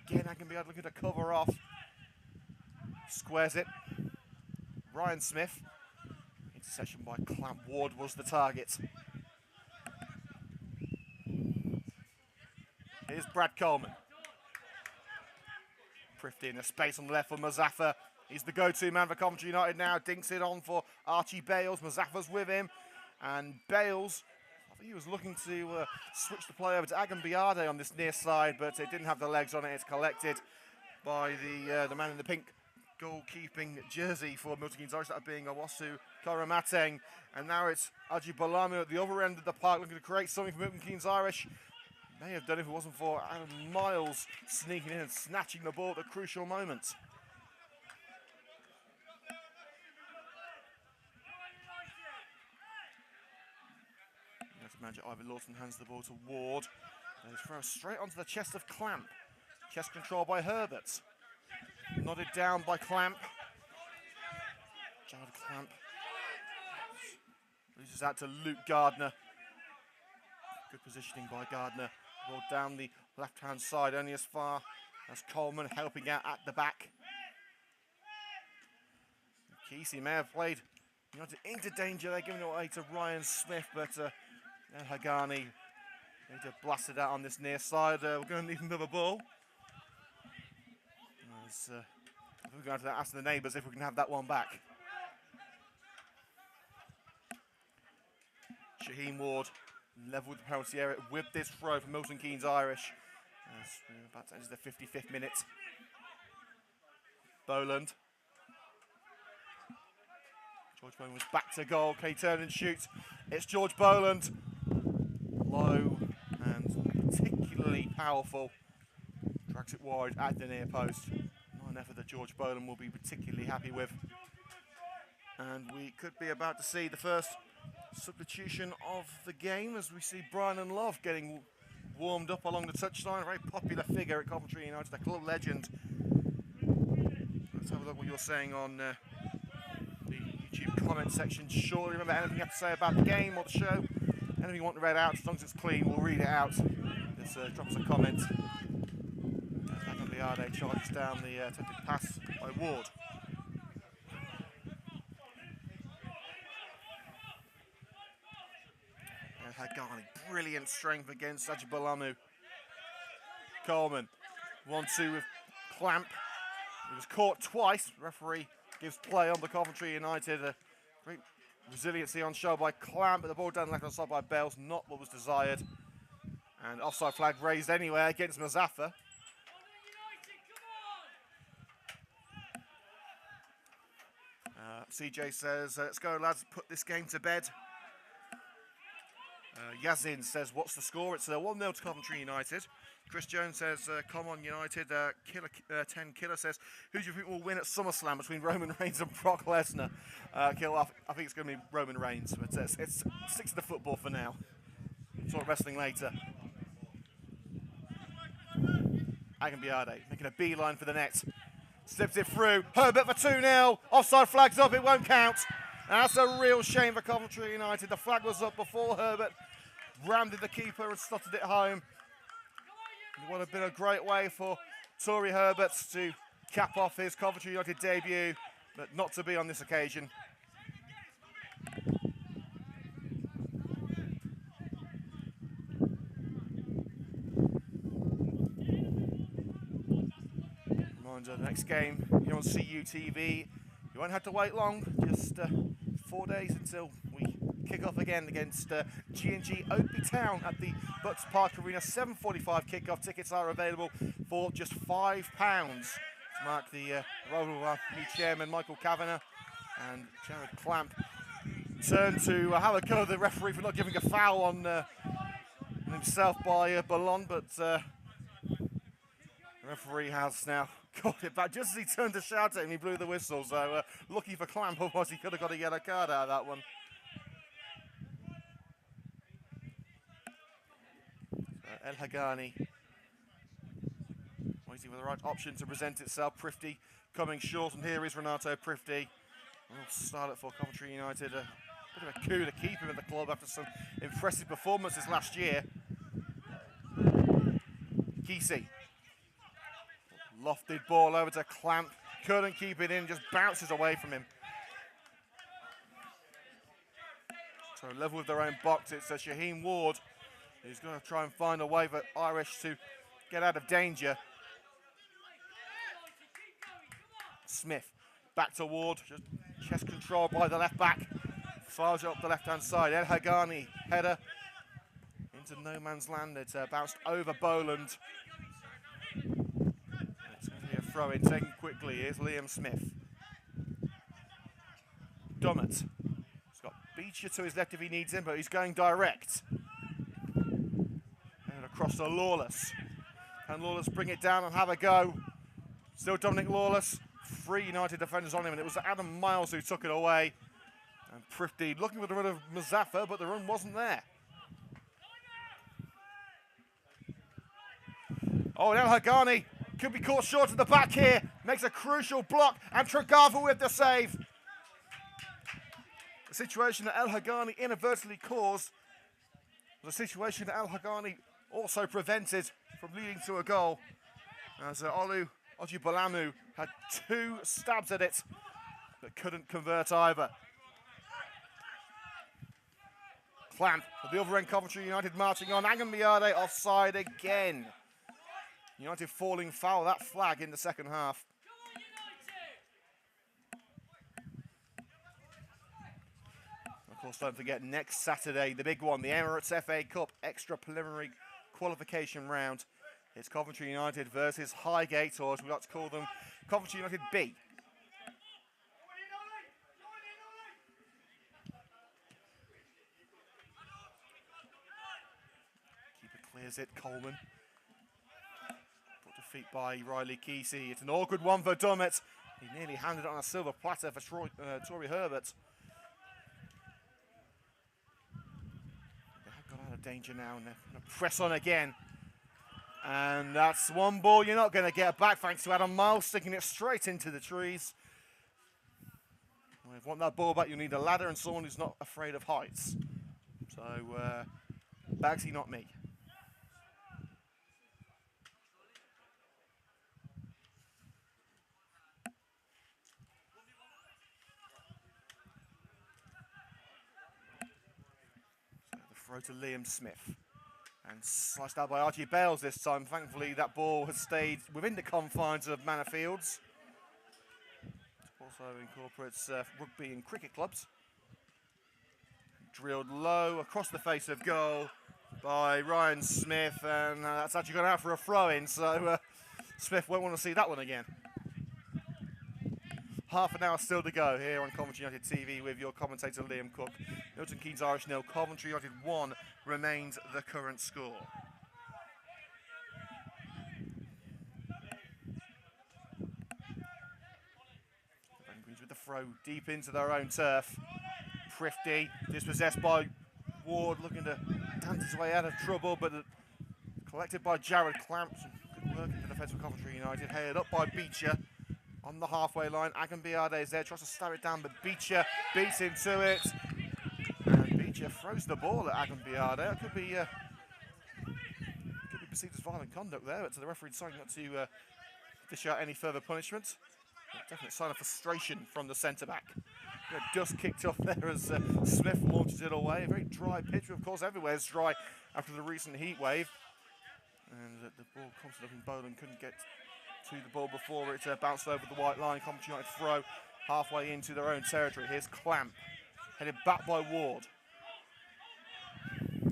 Again, Agambiade looking to cover off. Squares it. Ryan Smith. Interception by Clamp. Ward was the target. Here's Brad Coleman. Prifty in the space on the left for Mazaffa. He's the go-to man for Coventry United now. Dinks it on for Archie Bales. Mazaffa's with him. And Bales, I think he was looking to switch the play over to Agambiade on this near side, but it didn't have the legs on it. It's collected by the man in the pink goalkeeping jersey for Milton Keynes Irish, that being Owasu Karamateng. And now it's Ajibolamu at the other end of the park looking to create something for Milton Keynes Irish. May have done it if it wasn't for Adam Miles sneaking in and snatching the ball at the crucial moment. Manager Ivan Lawson hands the ball to Ward. And he's thrown straight onto the chest of Clamp. Chest control by Herbert. Nodded down by Clamp. Jared Clamp loses out to Luke Gardner. Good positioning by Gardner. Ball down the left-hand side, only as far as Coleman helping out at the back. Kesey may have played United into danger. They're giving it away to Ryan Smith, but Hagani need to blast it out on this near side. We're going to need another ball. We're going to ask the neighbours if we can have that one back. Shaheen Ward level with the penalty area with this throw from Milton Keynes Irish. As we're about to enter the 55th minute. Boland. George Boland was back to goal. Can he turn and shoot? It's George Boland. Low and particularly powerful. Drags it wide at the near post. Not an effort that George Boland will be particularly happy with. And we could be about to see the first substitution of the game as we see Brian and Love getting warmed up along the touchline. A very popular figure at Coventry United, a club legend. Let's have a look what you're saying on the YouTube comment section shortly. Remember, anything you have to say about the game or the show, anything you want read out, as long as it's clean, we'll read it out. Just drop us a comment. Agambiade charges down the attempted pass by Ward. Hagani, brilliant strength against Ajibolamu. Coleman, 1-2 with Clamp. He was caught twice. The referee gives play on the Coventry United. Great resiliency on show by Clamp, but the ball down the left-hand side by Bales, not what was desired. And offside flag raised anyway against Mazaffa. CJ says, let's go lads, put this game to bed. Yazin says, what's the score? It's 1-0 to Coventry United. Chris Jones says, come on United. Killer 10 Killer says, who do you think will win at SummerSlam between Roman Reigns and Brock Lesnar? Kill, I think it's going to be Roman Reigns, but it's stick to the football for now. Talk wrestling later. Agambiade making a beeline for the net. Slips it through. Herbert for 2-0. Offside flag's up, it won't count. And that's a real shame for Coventry United. The flag was up before Herbert rammed the keeper and slotted it home. It would have been a great way for Tory Herbert to cap off his Coventry United debut. but not to be on this occasion. Reminder, the next game here on CUTV, you won't have to wait long, just 4 days until we kick off again against G&G Oakley Town at the Butts Park Arena. 7:45 kickoff. Tickets are available for just £5 to mark the role of our new chairman, Michael Kavanagh, and Jared Clamp turn to have a go at the referee for not giving a foul on himself by Ballon, but the referee has now got it back. Just as he turned to shout at him, he blew the whistle, so lucky for Clamp, otherwise he could have got a yellow card out of that one. El Hagani waiting for the right option to present itself. Prifty coming short, and here is Renato Prifty. We'll start it for Coventry United. A bit of a coup to keep him at the club after some impressive performances last year. Kesey. Lofted ball over to Clamp. Couldn't keep it in, just bounces away from him. So level with their own box, it's Shaheen Ward who's going to try and find a way for Irish to get out of danger. Smith back to Ward, just chest control by the left back. Fires it up the left-hand side. El Hagani, header into no man's land. It's bounced over Boland. It's going to be a throw-in taken quickly. Here's Liam Smith. Dummett. He's got Beecher to his left if he needs him, but he's going direct. And across to Lawless. Can Lawless bring it down and have a go? Still Dominic Lawless. 3 United defenders on him, and it was Adam Miles who took it away. And Prifty looking for the run of Mazaffa, but the run wasn't there. Oh, and El Hagani could be caught short at the back here. Makes a crucial block, and Tregarva with the save. The situation that El Hagani inadvertently caused was a situation that El Hagani also prevented from leading to a goal. As Olu Ojibolamu had 2 stabs at it, but couldn't convert either. Clamp at the other end, Coventry United marching on. Agambiade offside again. United falling foul, that flag in the second half. Of course, don't forget next Saturday, the big one, the Emirates FA Cup extra preliminary qualification round. It's Coventry United versus Highgate, or as we like to call them, Coventry United B. Keeper clears it, Coleman. Put to feet by Riley Kesey. It's an awkward one for Dummett. He nearly handed it on a silver platter for Tory Herbert. They have got out of danger now, and they're going to press on again. And that's one ball you're not going to get back, thanks to Adam Miles sticking it straight into the trees. Well, if you want that ball back, you need a ladder and someone who's not afraid of heights. So, Bagsy, not me. So the throw to Liam Smith. And sliced out by Archie Bales this time. Thankfully, that ball has stayed within the confines of Manor Fields. It also incorporates rugby and cricket clubs. Drilled low across the face of goal by Ryan Smith, and that's actually gone out for a throw-in, so Smith won't want to see that one again. Half an hour still to go here on Coventry United TV with your commentator Liam Cook. Milton Keynes Irish 0, Coventry United 1 remains the current score. Greens with the throw deep into their own turf. Prifty dispossessed by Ward, looking to dance his way out of trouble, but collected by Jared Clamp. Good work in the defence of Coventry United, headed up by Beecher. On the halfway line, Agambiade is there, tries to stab it down, but Beecher beats into it. And Beecher throws the ball at Agambiade. It could be perceived as violent conduct there, but to the referee deciding not to dish out any further punishment. Definite sign of frustration from the centre-back. Dust kicked off there as Smith launches it away. A very dry pitch, of course, everywhere is dry after the recent heat wave. And the ball constantly looking. Boland couldn't get to the ball before it bounced over the white line. Coventry United throw halfway into their own territory. Here's Clamp, headed back by Ward. And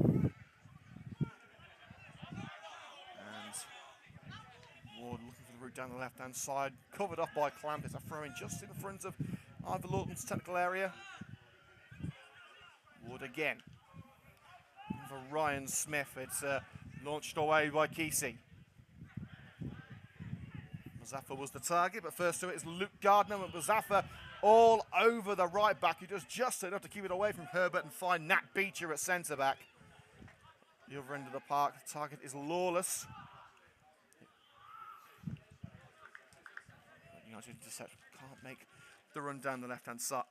Ward looking for the route down the left-hand side, covered off by Clamp. It's a throw-in just in front of Ivor Lawton's technical area. Ward again. For Ryan Smith, it's launched away by Kesey. Mazaffa was the target, but first to it is Luke Gardner, and Mazaffa all over the right back. He does just enough to keep it away from Herbert and find Nat Beecher at centre back. The other end of the park, the target is Lawless. United intercept, can't make the run down the left-hand side.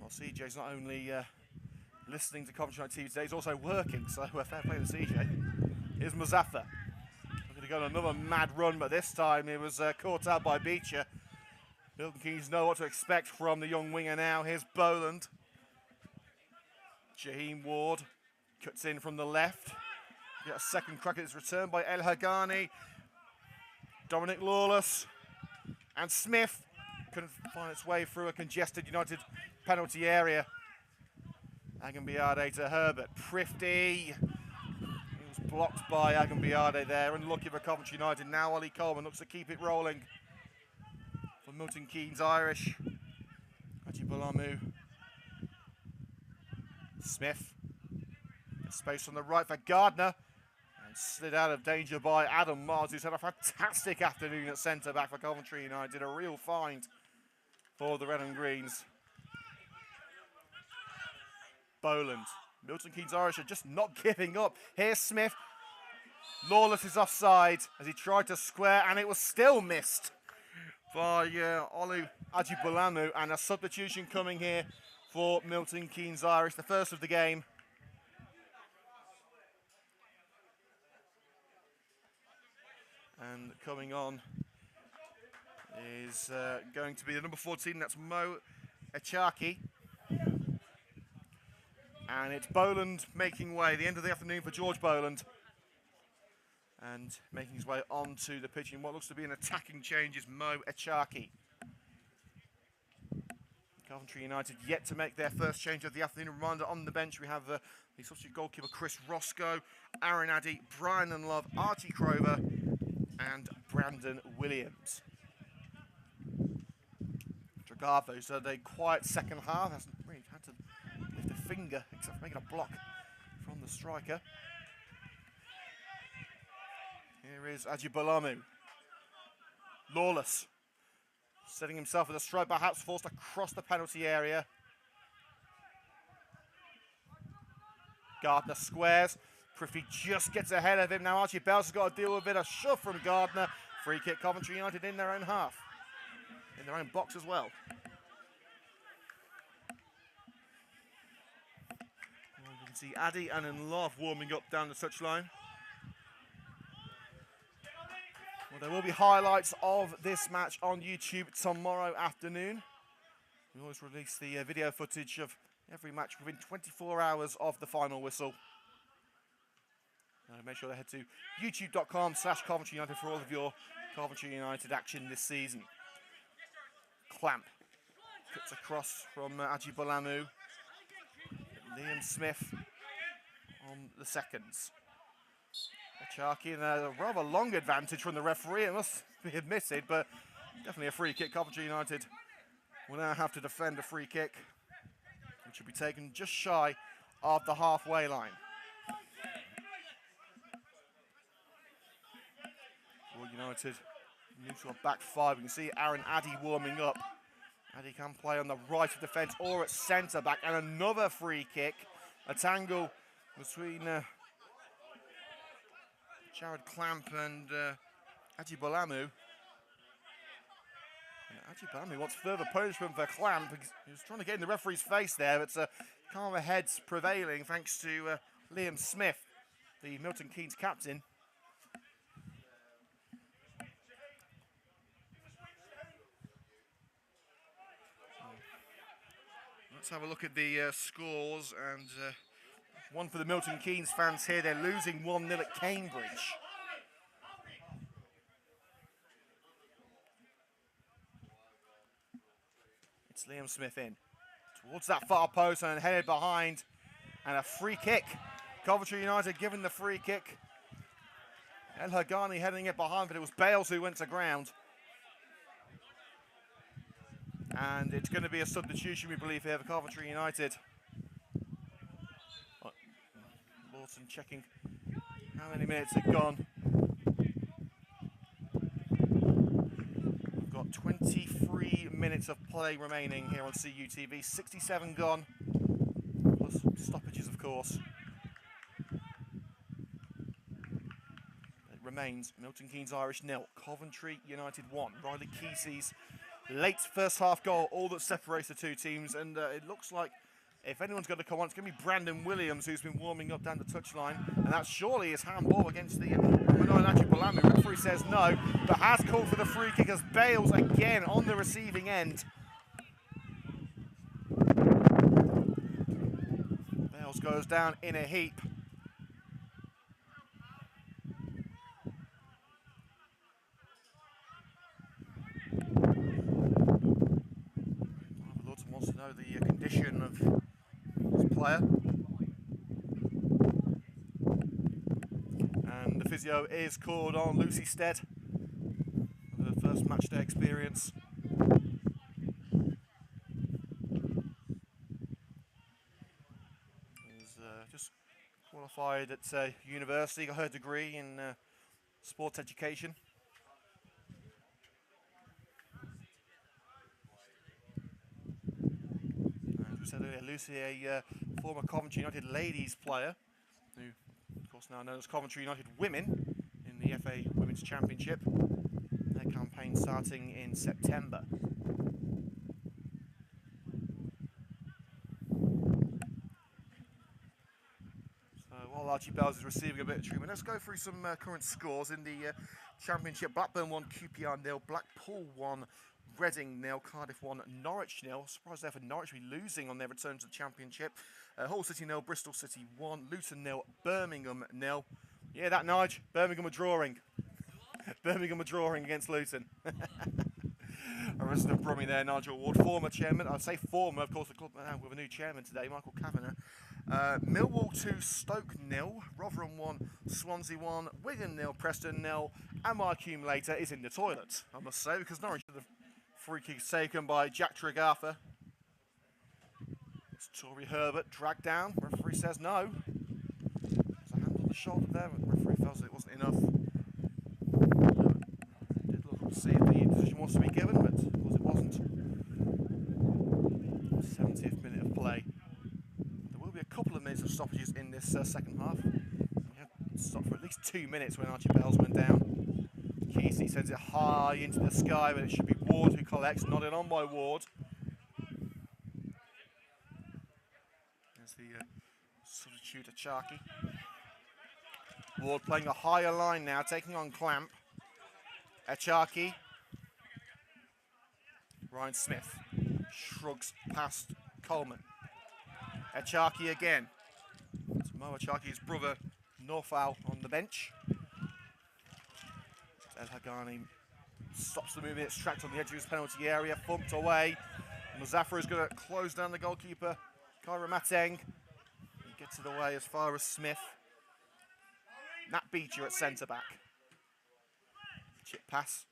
Well, CJ's not only listening to Coventry United TV today, he's also working, so fair play to CJ. Here's Mazaffa. Looking to go on another mad run, but this time he was caught out by Beecher. Milton Keynes know what to expect from the young winger now. Here's Boland. Jaheim Ward cuts in from the left. Get a second crack at his return by El Hagani. Dominic Lawless. And Smith couldn't find its way through a congested United penalty area. Agambiade to Herbert. Prifty. He was blocked by Agambiade there. Unlucky for Coventry United. Now Ollie Coleman looks to keep it rolling for Milton Keynes Irish. Ajibolamu. Smith. Space on the right for Gardner. And slid out of danger by Adam Mars, who's had a fantastic afternoon at centre-back for Coventry United. A real find for the Red and Greens. Boland. Milton Keynes Irish are just not giving up. Here's Smith. Lawless is offside as he tried to square, and it was still missed by Olu Ajibolamu. And a substitution coming here for Milton Keynes Irish, the first of the game. And coming on is going to be the number 14, that's Mo Echaki. And it's Boland making way, the end of the afternoon for George Boland. And making his way onto the pitch in what looks to be an attacking change is Mo Echaki. Coventry United yet to make their first change of the afternoon. Reminder, on the bench we have the substitute goalkeeper Chris Roscoe, Aaron Addy, Brian and Love, Archie Crover and Brandon Williams. Dragarvo, who's had a quiet second half, hasn't really had to lift a finger except for making a block from the striker. Here is Ajibolamu. Lawless. Setting himself with a strike, perhaps forced across the penalty area. Gardner squares. Prifty just gets ahead of him. Now Archie Bells has got to deal with it. A shove from Gardner. Free kick, Coventry United in their own half. In their own box as well. And you can see Addy and in Love warming up down the touchline. Well, there will be highlights of this match on YouTube tomorrow afternoon. We always release the video footage of every match within 24 hours of the final whistle. Make sure to head to youtube.com/Coventry United for all of your Coventry United action this season. Clamp cuts across from Ajibolamu. Liam Smith on the seconds. Echaki, and a rather long advantage from the referee, it must be admitted, but definitely a free kick. Coventry United will now have to defend a free kick, which will be taken just shy of the halfway line. United neutral back five. We can see Aaron Addy warming up. Addy can play on the right of defence or at centre back, and another free kick. A tangle between Jared Clamp and Ajibolamu. And Ajibolamu wants further punishment for Clamp because he was trying to get in the referee's face there. It's calmer heads prevailing thanks to Liam Smith, the Milton Keynes captain. Let's have a look at the scores, and one for the Milton Keynes fans here. They're losing 1-0 at Cambridge. It's Liam Smith in towards that far post and headed behind, and a free kick. Coventry United given the free kick. El Hagani heading it behind, but it was Bales who went to ground. And it's going to be a substitution, we believe, here for Coventry United. Lawson checking how many minutes have gone. We've got 23 minutes of play remaining here on CUTV. 67 gone, plus stoppages, of course. It remains Milton Keynes Irish 0, Coventry United 1. Riley Kesey's late first half goal, all that separates the two teams, and it looks like if anyone's going to come on, it's going to be Brandon Williams, who's been warming up down the touchline, and that surely is handball against the Ajay Balamu. Referee says no, but has called for the free kick as Bales again on the receiving end. Bales goes down in a heap. Wants to know the condition of his player, and the physio is called on Lucy Stead for the first match day experience. He's just qualified at university, got her degree in sports education. Said earlier, Lucy, a former Coventry United ladies player, who of course now known as Coventry United Women in the FA Women's Championship. Their campaign starting in September. So while Archie Bells is receiving a bit of treatment, let's go through some current scores in the Championship. Blackburn 1, QPR 0, Blackpool 1, Reading 0, Cardiff 1, Norwich 0. Surprised there for Norwich to be losing on their return to the Championship. Hull City 0, Bristol City 1, Luton 0, Birmingham 0. Yeah, that Nige, Birmingham are drawing. Birmingham are drawing against Luton. A resident Brummie there, Nigel Ward, former chairman. I'd say former, of course, the club now with a new chairman today, Michael Kavanagh. Millwall 2, Stoke 0, Rotherham 1, Swansea 1, Wigan 0, Preston 0, and my accumulator is in the toilet, I must say, because Norwich the free kick taken by Jack Tregartha. It's Tory Herbert dragged down. Referee says no. There's a hand on the shoulder there, but the referee felt that it wasn't enough. Did look to see if the decision was to be given, but of course it wasn't. 70th minute of play. There will be a couple of minutes of stoppages in this second half. We had stopped for at least 2 minutes when Archie Bells went down. Kesey sends it high into the sky, but it should be Ward who collects, nodded on by Ward. There's the substitute Achaki. Ward playing a higher line now, taking on Clamp. Achaki. Ryan Smith shrugs past Coleman. Achaki again. It's Mo Achaki's brother, Norfowl, on the bench. El Hagani stops the movement, it's tracked on the edge of his penalty area, thumped away. Muzaffar is going to close down the goalkeeper, Kyra Mateng. He gets it away as far as Smith. Nat Beecher at centre-back. Chip pass,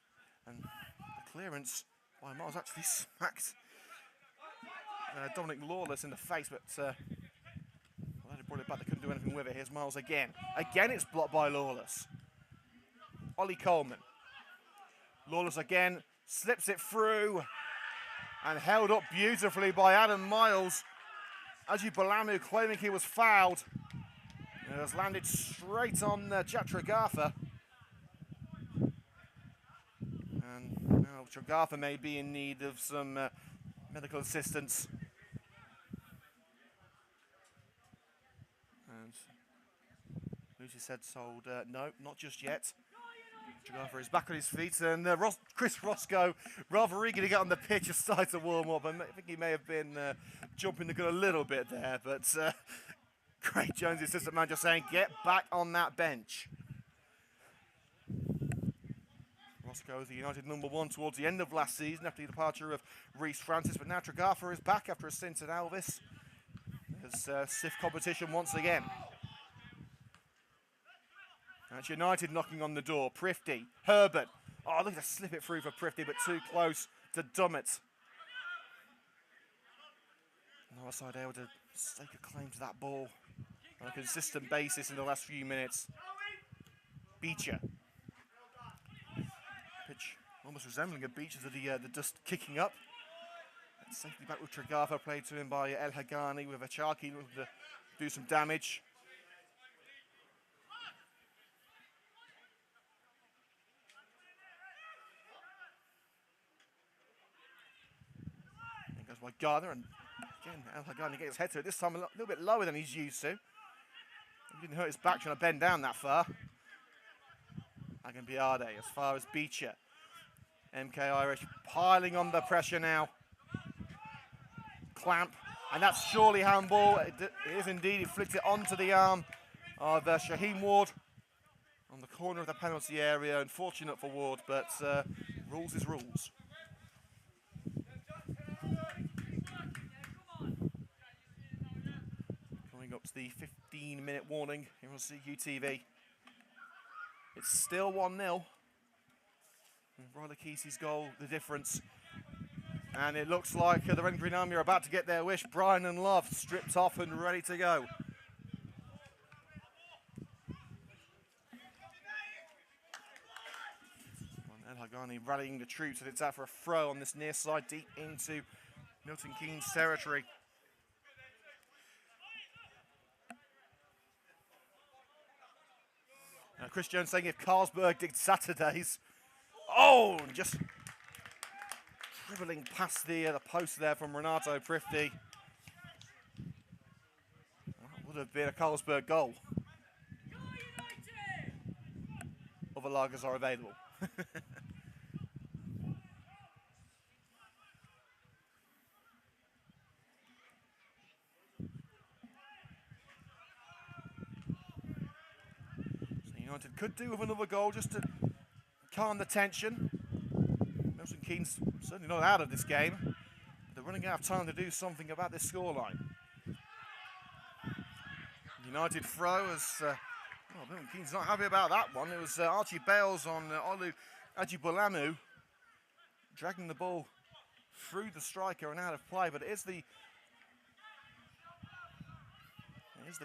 and the clearance by Miles actually smacked Dominic Lawless in the face, but well, they brought it back, they couldn't do anything with it. Here's Miles again. Again it's blocked by Lawless. Ollie Coleman. Lawless again, slips it through, and held up beautifully by Adam Miles. Ajay Balamu claiming he was fouled. It has landed straight on Jack Tregartha. And now Tregartha may be in need of some medical assistance. Jones, he said, told no, not just yet. Tregartha is back on his feet, and Chris Roscoe rather eager to get on the pitch and start to warm up. I think he may have been jumping the gun a little bit there, but Craig Jones, the assistant manager, saying, get back on that bench. Roscoe is the United #1 towards the end of last season after the departure of Rhys Francis, but now Tregartha is back after a stint at Elvis. There's stiff competition once again. That's United knocking on the door. Prifty, Herbert. Oh, look at slip it through for Prifty, but too close to Dummett. North side able to stake a claim to that ball on a consistent basis in the last few minutes. Beecher. Pitch almost resembling a Beecher to the dust kicking up. And safely back with Tregartha, played to him by El Hagani with Achaki looking to do some damage. Goes by Gardner, and again El Hagani gets his head to it, this time a little bit lower than he's used to. He didn't hurt his back trying to bend down that far. Agambiade as far as Beecher. MK Irish piling on the pressure now. Clamp, and that's surely handball. It is indeed. He flicked it onto the arm of Shaheen Ward on the corner of the penalty area. Unfortunate for Ward, but rules is rules. Coming up to the 15-minute warning here on CUTV. It's still 1-0. Ryder Kesey's goal, the difference. And it looks like the Red and Green Army are about to get their wish. Brian and Love stripped off and ready to go. El Hagani rallying the troops, and it's out for a throw on this near side deep into Milton Keynes territory. Now Chris Jones saying if Carlsberg did Saturdays. Oh, just dribbling past the post there from Renato Prifty. That would have been a Carlsberg goal. Other lagers are available. United could do with another goal just to calm the tension. Milton Keynes certainly not out of this game. They're running out of time to do something about this scoreline. United throw as Milton Keynes not happy about that one. It was Archie Bales on Olu Ajibulamu dragging the ball through the striker and out of play, but it is the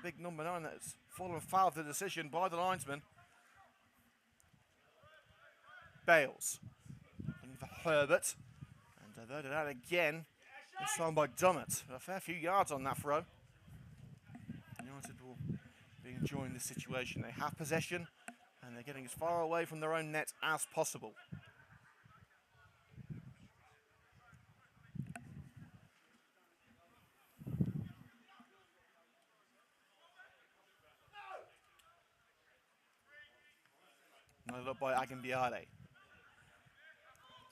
big number 9 that's fallen foul of the decision by the linesman. Bales looking for Herbert, and diverted out again, this time by Dummett. A fair few yards on that throw. United will be enjoying this situation. They have possession, and they're getting as far away from their own net as possible. Another look by Agambiade.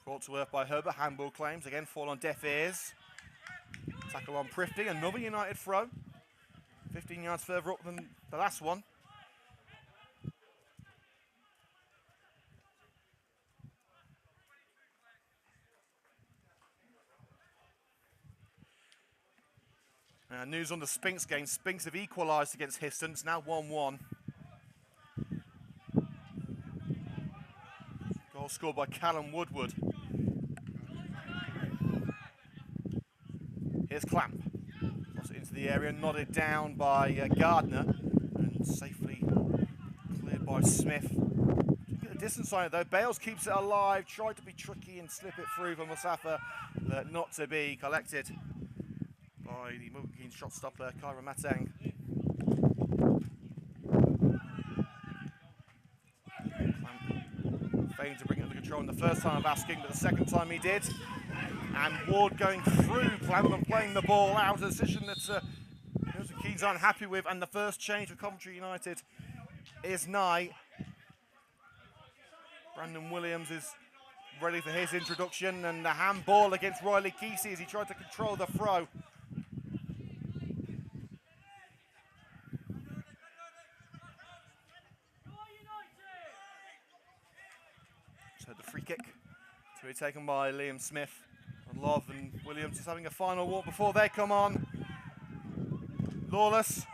Brought to earth by Herbert, handball claims, again fall on deaf ears. Tackle on Prifty, another United throw. 15 yards further up than the last one. News on the Spinks game. Spinks have equalised against Histon, it's now 1-1. Goal scored by Callum Woodward. Here's Clamp. Toss it into the area, nodded down by Gardner, and safely cleared by Smith. Get the distance on it though. Bales keeps it alive, tried to be tricky and slip it through for Musafa, but not to be collected by the Milton Keynes shot stopper, Kyra Matang. Failing to bring it under control in the first time of asking, but the second time he did. And Ward going through Clamp and playing the ball out, a decision that Milton Keynes aren't happy with, and the first change for Coventry United is nigh. Brandon Williams is ready for his introduction, and the handball against Riley Kesey as he tried to control the throw. So the free kick to be taken by Liam Smith. And Love and Williams just having a final walk before they come on. Lawless,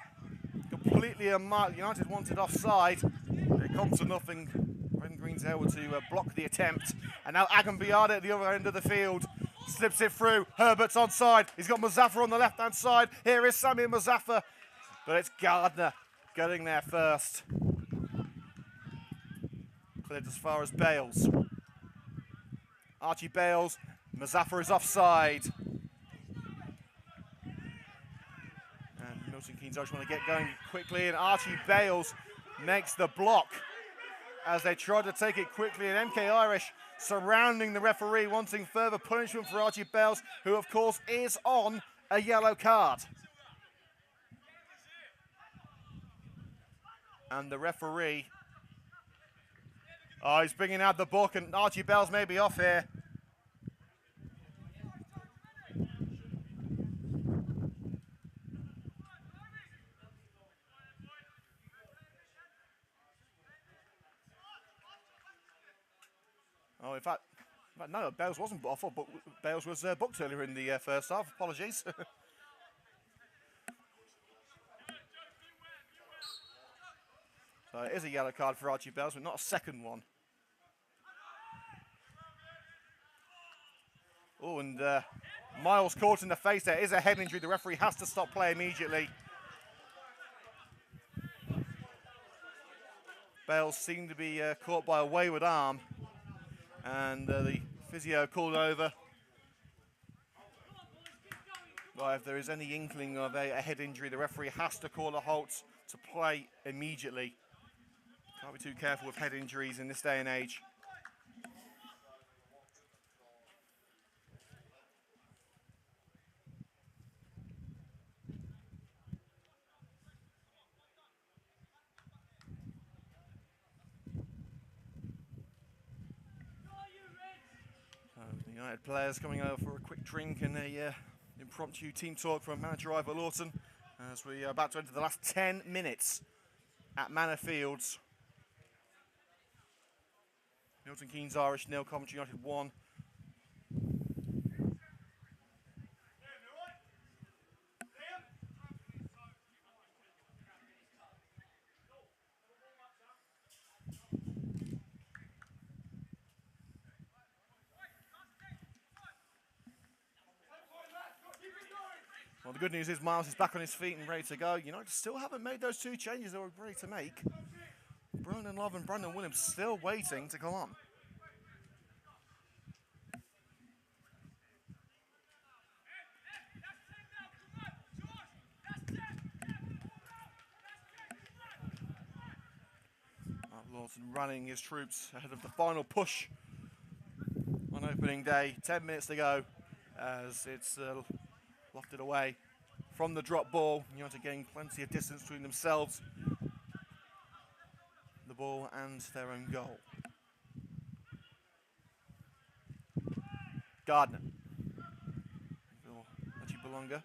completely unmarked. United wanted offside. It comes to nothing. Red and Green's able to block the attempt. And now Agambiade at the other end of the field. Slips it through. Herbert's onside. He's got Muzaffar on the left-hand side. Here is Samir Muzaffar. But it's Gardner getting there first. Cleared as far as Bales. Archie Bales. Muzaffar is offside. And Milton Keynes Irish want to get going quickly. And Archie Bales makes the block as they try to take it quickly. And MK Irish surrounding the referee, wanting further punishment for Archie Bales, who of course is on a yellow card. And the referee, he's bringing out the book, and Archie Bales may be off here. Oh, in fact, no, Bales wasn't off, but Bales was booked earlier in the first half. Apologies. So it is a yellow card for Archie Bales, but not a second one. Oh, and Miles caught in the face there. Is a head injury. The referee has to stop play immediately. Bales seemed to be caught by a wayward arm. And the physio called over. Well, if there is any inkling of a head injury, the referee has to call a halt to play immediately. Can't be too careful with head injuries in this day and age. The United players coming over for a quick drink and a impromptu team talk from manager Ivor Lawton as we are about to enter the last 10 minutes at Manor Fields. Milton Keynes Irish 0, Coventry United 1. Well, the good news is Miles is back on his feet and ready to go. United still haven't made those two changes they were ready to make. Brandon Love and Brandon Williams still waiting to come on. Lawton running his troops ahead of the final push on opening day. 10 minutes to go as it's lofted away from the drop ball. United getting plenty of distance between themselves, the ball and their own goal. Gardner. Belonga.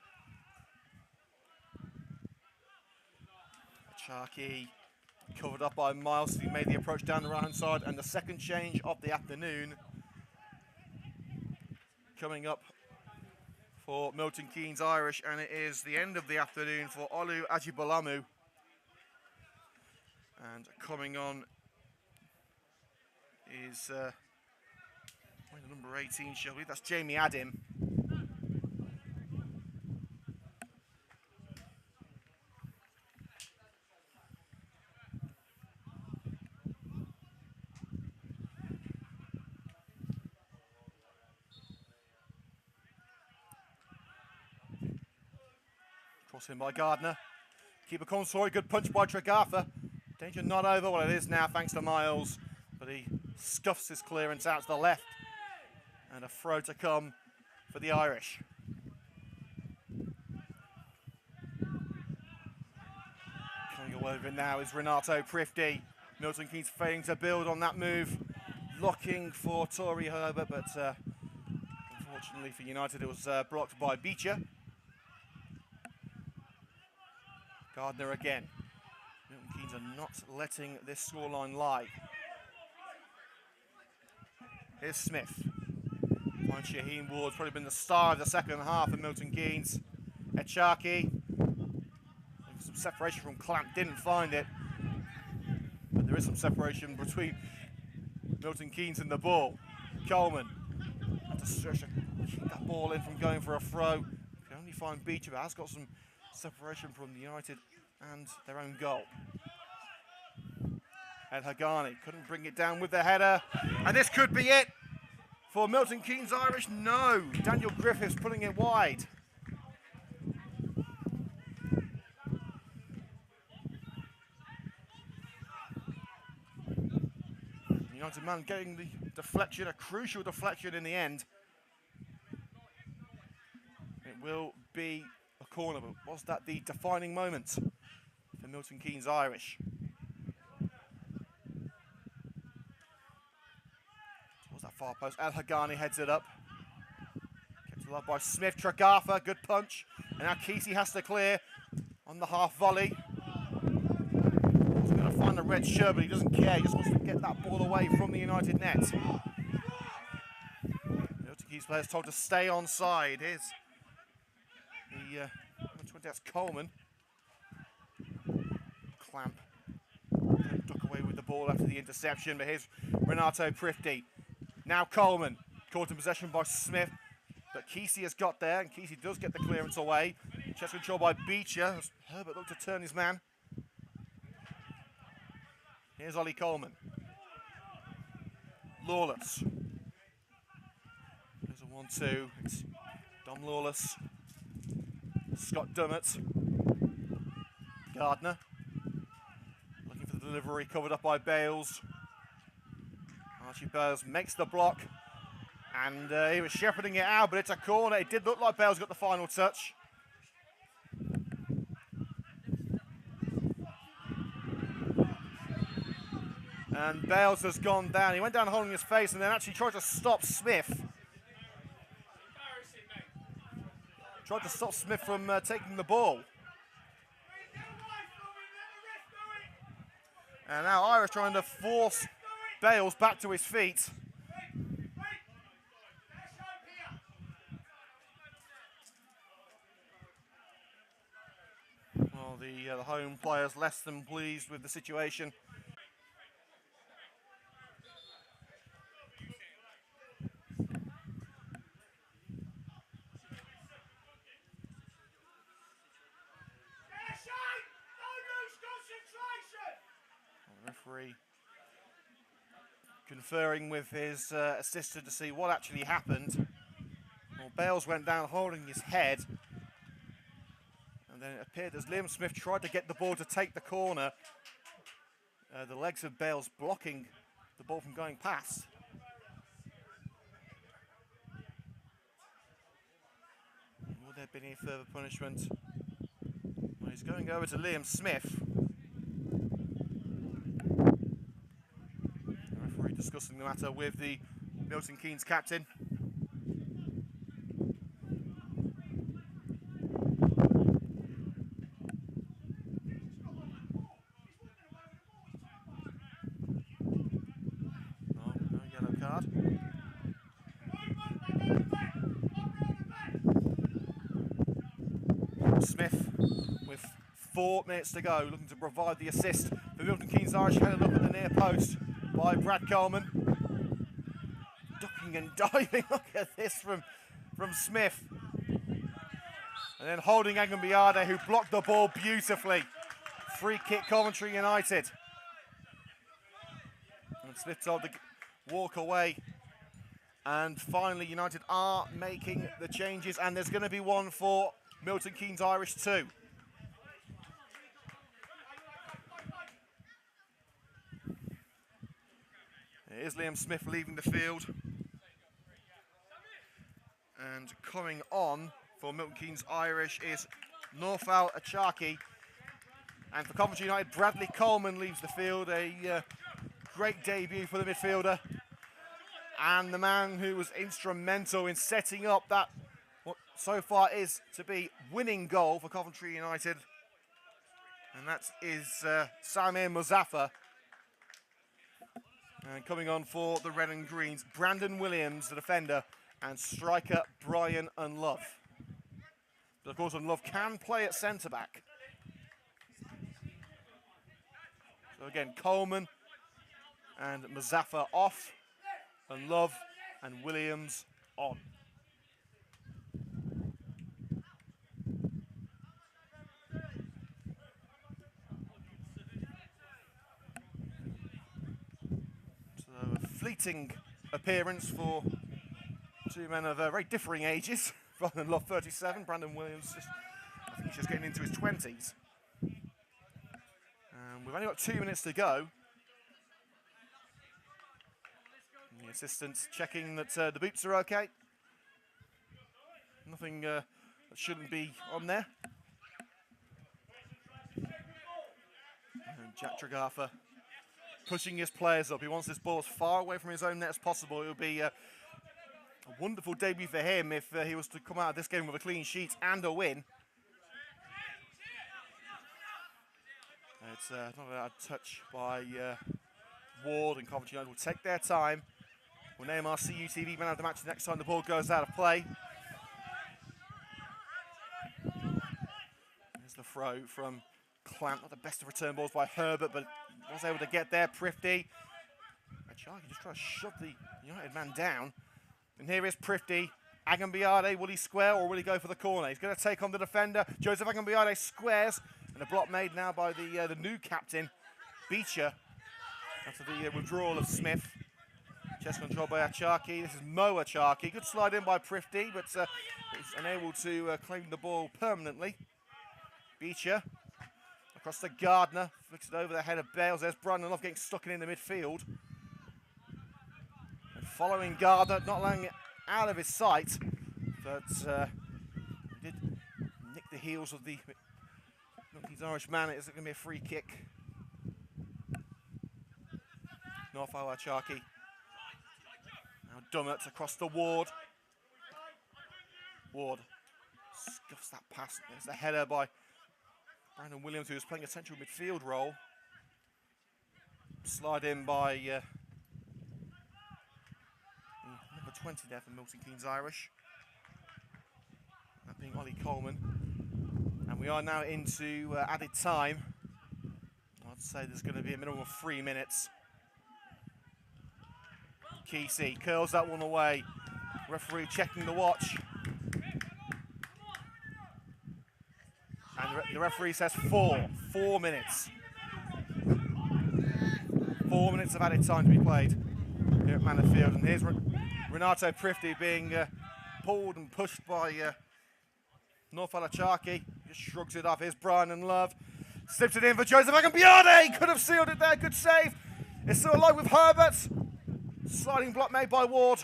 Sharkey covered up by Miles. He made the approach down the right hand side, and the second change of the afternoon coming up for Milton Keynes Irish, and it is the end of the afternoon for Olu Ajibolamu. And coming on is number 18, shall we? That's Jamie Adim. Crossing by Gardner. Keeper Consoy, good punch by Tregartha. Danger not over, well it is now thanks to Miles, but he scuffs his clearance out to the left. And a throw to come for the Irish. Coming Over now is Renato Prifty. Milton Keynes failing to build on that move, looking for Tory Herbert, but unfortunately for United it was blocked by Beecher. Gardner again. Milton Keynes are not letting this scoreline lie. Here's Smith. Finds Shaheen Ward's probably been the star of the second half of Milton Keynes. Echaki. Some separation from Clamp, didn't find it. But there is some separation between Milton Keynes and the ball. Coleman had to stretch to keep that ball in from going for a throw. Can only find Beecher, but has got some separation from the United and their own goal. El Hagani couldn't bring it down with the header. And this could be it for Milton Keynes Irish. No, Daniel Griffiths putting it wide. United man getting the deflection, a crucial deflection in the end. It will be a corner, but was that the defining moment for Milton Keynes Irish? Towards that far post, El Hagani heads it up. Kept it up by Smith, Tregartha, good punch. And now Kesey has to clear on the half volley. He's going to find a red shirt, but he doesn't care. He just wants to get that ball away from the United net. Milton Keynes players told to stay on side. Here's the 20, that's Coleman. Clamp duck away with the ball after the interception, but here's Renato Prifty. Now Coleman, caught in possession by Smith, but Kesey has got there, and Kesey does get the clearance away. Chest control by Beecher. Herbert looked to turn his man. Here's Ollie Coleman. Lawless. There's a 1-2. It's Dom Lawless. Scott Dummett. Gardner. Looking for the delivery, covered up by Bales. Archie Bales makes the block. And he was shepherding it out, but it's a corner. It did look like Bales got the final touch. And Bales has gone down. He went down holding his face and then actually tried to stop Smith. Tried to stop Smith from taking the ball. And now Irish trying to force Bales back to his feet. Well, the home players less than pleased with the situation. Referee conferring with his assistant to see what actually happened. Well, Bales went down holding his head, and then it appeared as Liam Smith tried to get the ball to take the corner, the legs of Bales blocking the ball from going past. Will there be any further punishment? Well, he's going over to Liam Smith. Discussing the matter with the Milton Keynes captain. No yellow card. Smith with 4 minutes to go, looking to provide the assist for Milton Keynes Irish, headed up at the near post by Brad Coleman. Ducking and diving, look at this from Smith. And then holding Agambiade, who blocked the ball beautifully. Free kick, Coventry United. And Smith told to walk away. And finally, United are making the changes, and there's going to be one for Milton Keynes Irish too. Here's Liam Smith leaving the field. And coming on for Milton Keynes Irish is Norfal Echaki. And for Coventry United, Bradley Coleman leaves the field. A great debut for the midfielder. And the man who was instrumental in setting up that, what so far is to be winning goal for Coventry United. And that is Samir Muzaffar. And coming on for the Red and Greens, Brandon Williams, the defender, and striker Brian Unlove. But of course, Unlove can play at centre-back. So again, Coleman and Muzaffar off, and Love and Williams on. So a fleeting appearance for two men of very differing ages. Brian Love, 37, Brandon Williams, I think he's just getting into his 20s. We've only got 2 minutes to go. And the assistant's checking that the boots are okay. Nothing that shouldn't be on there. And Jack Tregartha pushing his players up. He wants this ball as far away from his own net as possible. It would be a wonderful debut for him if he was to come out of this game with a clean sheet and a win. It's not a touch by Ward, and Coventry United will take their time. We'll name our CUTV man of the match the next time the ball goes out of play. There's the throw from Clamp. Not the best of return balls by Herbert, but was able to get there. Prifty. Achaki just trying to shove the United man down. And here is Prifty. Agambiade, will he square or will he go for the corner? He's going to take on the defender. Joseph Agambiade squares. And a block made now by the new captain, Beecher, after the withdrawal of Smith. Chest control by Achaki. This is Mo Achaki. Good slide in by Prifty, but he's unable to claim the ball permanently. Beecher across to Gardner. Flicks it over the head of Bales. There's Brandon Love getting stuck in the midfield. And following Gardner, not allowing it out of his sight, but he did nick the heels of the Milton Keynes Irish man. It's going to be a free kick. Norfolk Achaki. Now Dummett across to Ward. Ward scuffs that pass. There's the header by Brandon Williams, who was playing a central midfield role. Slide in by number 20 there for Milton Keynes Irish. That being Ollie Coleman. And we are now into added time. I'd say there's going to be a minimum of 3 minutes. Kesey curls that one away. Referee checking the watch. And the referee says 4 minutes. 4 minutes of added time to be played here at Manor Field. And here's Renato Prifty being pulled and pushed by Norfolk Achaki. Just shrugs it off. Here's Brian and Love. Slips it in for Joseph Agambiade. Could have sealed it there. Good save. It's still alive with Herbert. Sliding block made by Ward.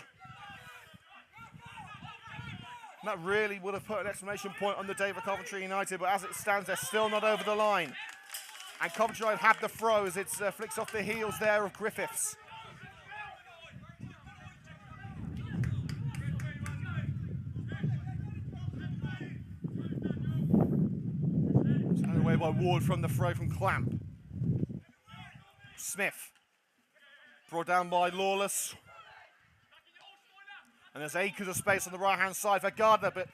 And that really would have put an exclamation point on the day for Coventry United, but as it stands, they're still not over the line. And Coventry United have the throw as it flicks off the heels there of Griffiths. Taken away by Ward from the throw from Clamp. Smith. Brought down by Lawless. And there's acres of space on the right-hand side for Gardner, but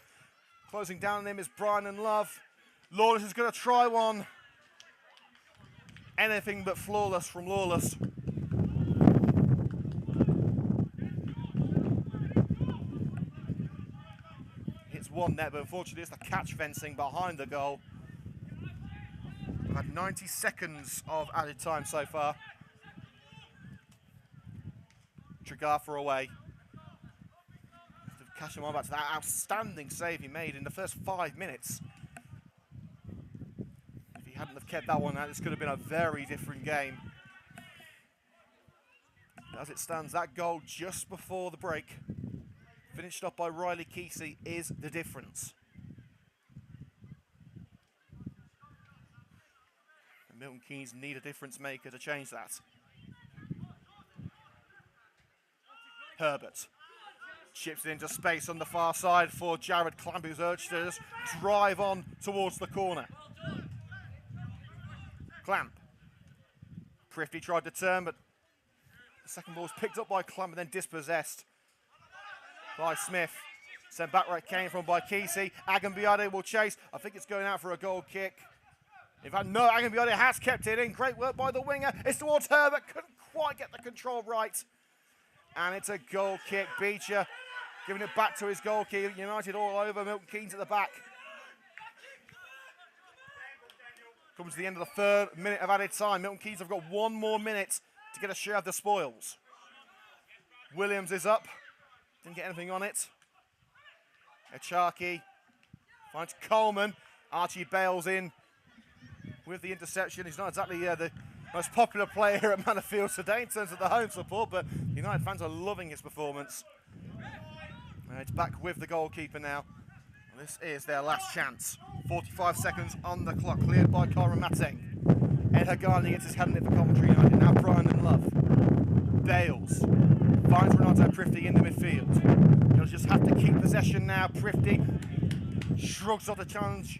closing down on him is Brian and Love. Lawless is going to try one. Anything but flawless from Lawless. Hits one net, but unfortunately it's the catch fencing behind the goal. We've had 90 seconds of added time so far. Tregartha away. Cash him on back to that outstanding save he made in the first 5 minutes. If he hadn't have kept that one out, this could have been a very different game. As it stands, that goal just before the break, finished off by Riley Kesey, is the difference. Milton Keynes need a difference maker to change that. Herbert chips it into space on the far side for Jared Clamp, who's urged to just drive on towards the corner. Clamp. Prifty tried to turn, but the second ball was picked up by Clamp and then dispossessed by Smith. Sent back where it came from by Kesey. Agambiade will chase. I think it's going out for a goal kick. In fact, no, Agambiade has kept it in. Great work by the winger. It's towards Herbert. Couldn't quite get the control right. And it's a goal kick. Beecher giving it back to his goalkeeper. United all over. Milton Keynes at the back. Comes to the end of the third minute of added time. Milton Keynes have got 1 more minute to get a share of the spoils. Williams is up. Didn't get anything on it. Echaki finds Coleman. Archie Bales in with the interception. He's not exactly the most popular player here at Manor today in terms of the home support, but United fans are loving his performance. It's back with the goalkeeper now. This is their last chance. 45 seconds on the clock, cleared by Coram Mateng. Ed Hagani gets his hand in it for Coventry United. Now Brian and Love. Bales finds Renato Prifty in the midfield. He'll just have to keep possession now. Prifty shrugs off the challenge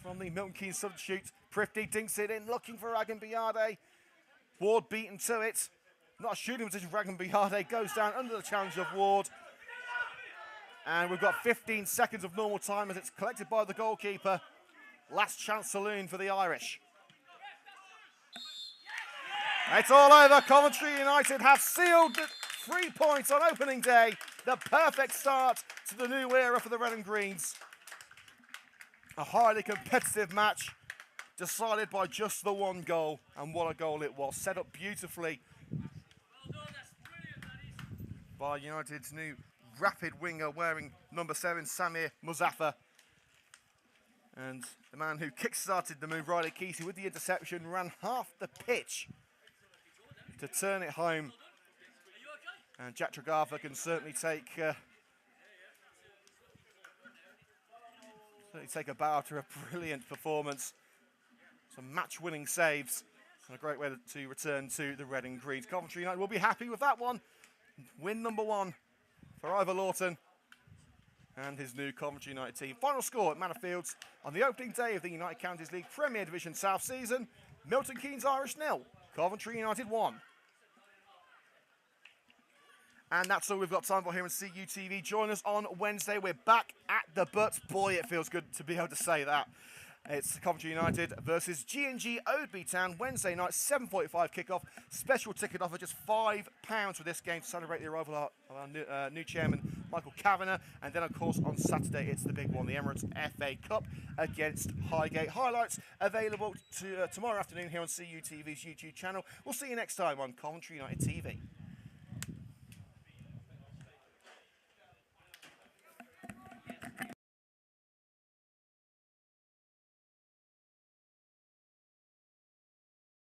from the Milton Keynes substitute. Prifty dinks it in, looking for Agambiade. Ward beaten to it. Not a shooting position for Agambiade. Goes down under the challenge of Ward. And we've got 15 seconds of normal time as it's collected by the goalkeeper. Last chance saloon for the Irish. It's all over. Coventry United have sealed the 3 points on opening day. The perfect start to the new era for the Red and Greens. A highly competitive match decided by just the 1 goal. And what a goal it was. Set up beautifully by United's new rapid winger wearing number 7, Samir Muzaffar. And the man who kick-started the move, Riley Kesey, with the interception, ran half the pitch to turn it home. And Jack Tregartha can certainly take a bow after a brilliant performance. Some match-winning saves. And a great way to return to the Red and Greens. Coventry United will be happy with that one. Win number 1 for Ivor Lawton and his new Coventry United team. Final score at Manor Fields on the opening day of the United Counties League Premier Division South season. Milton Keynes Irish 0, Coventry United 1. And that's all we've got time for here on CUTV. Join us on Wednesday. We're back at the Butts. Boy, it feels good to be able to say that. It's Coventry United versus G&G Oadby Town, Wednesday night, 7:45 kickoff. Special ticket offer, just £5 for this game to celebrate the arrival of our new chairman, Michael Kavanagh. And then, of course, on Saturday, it's the big one, the Emirates FA Cup against Highgate. Highlights available tomorrow afternoon here on CUTV's YouTube channel. We'll see you next time on Coventry United TV.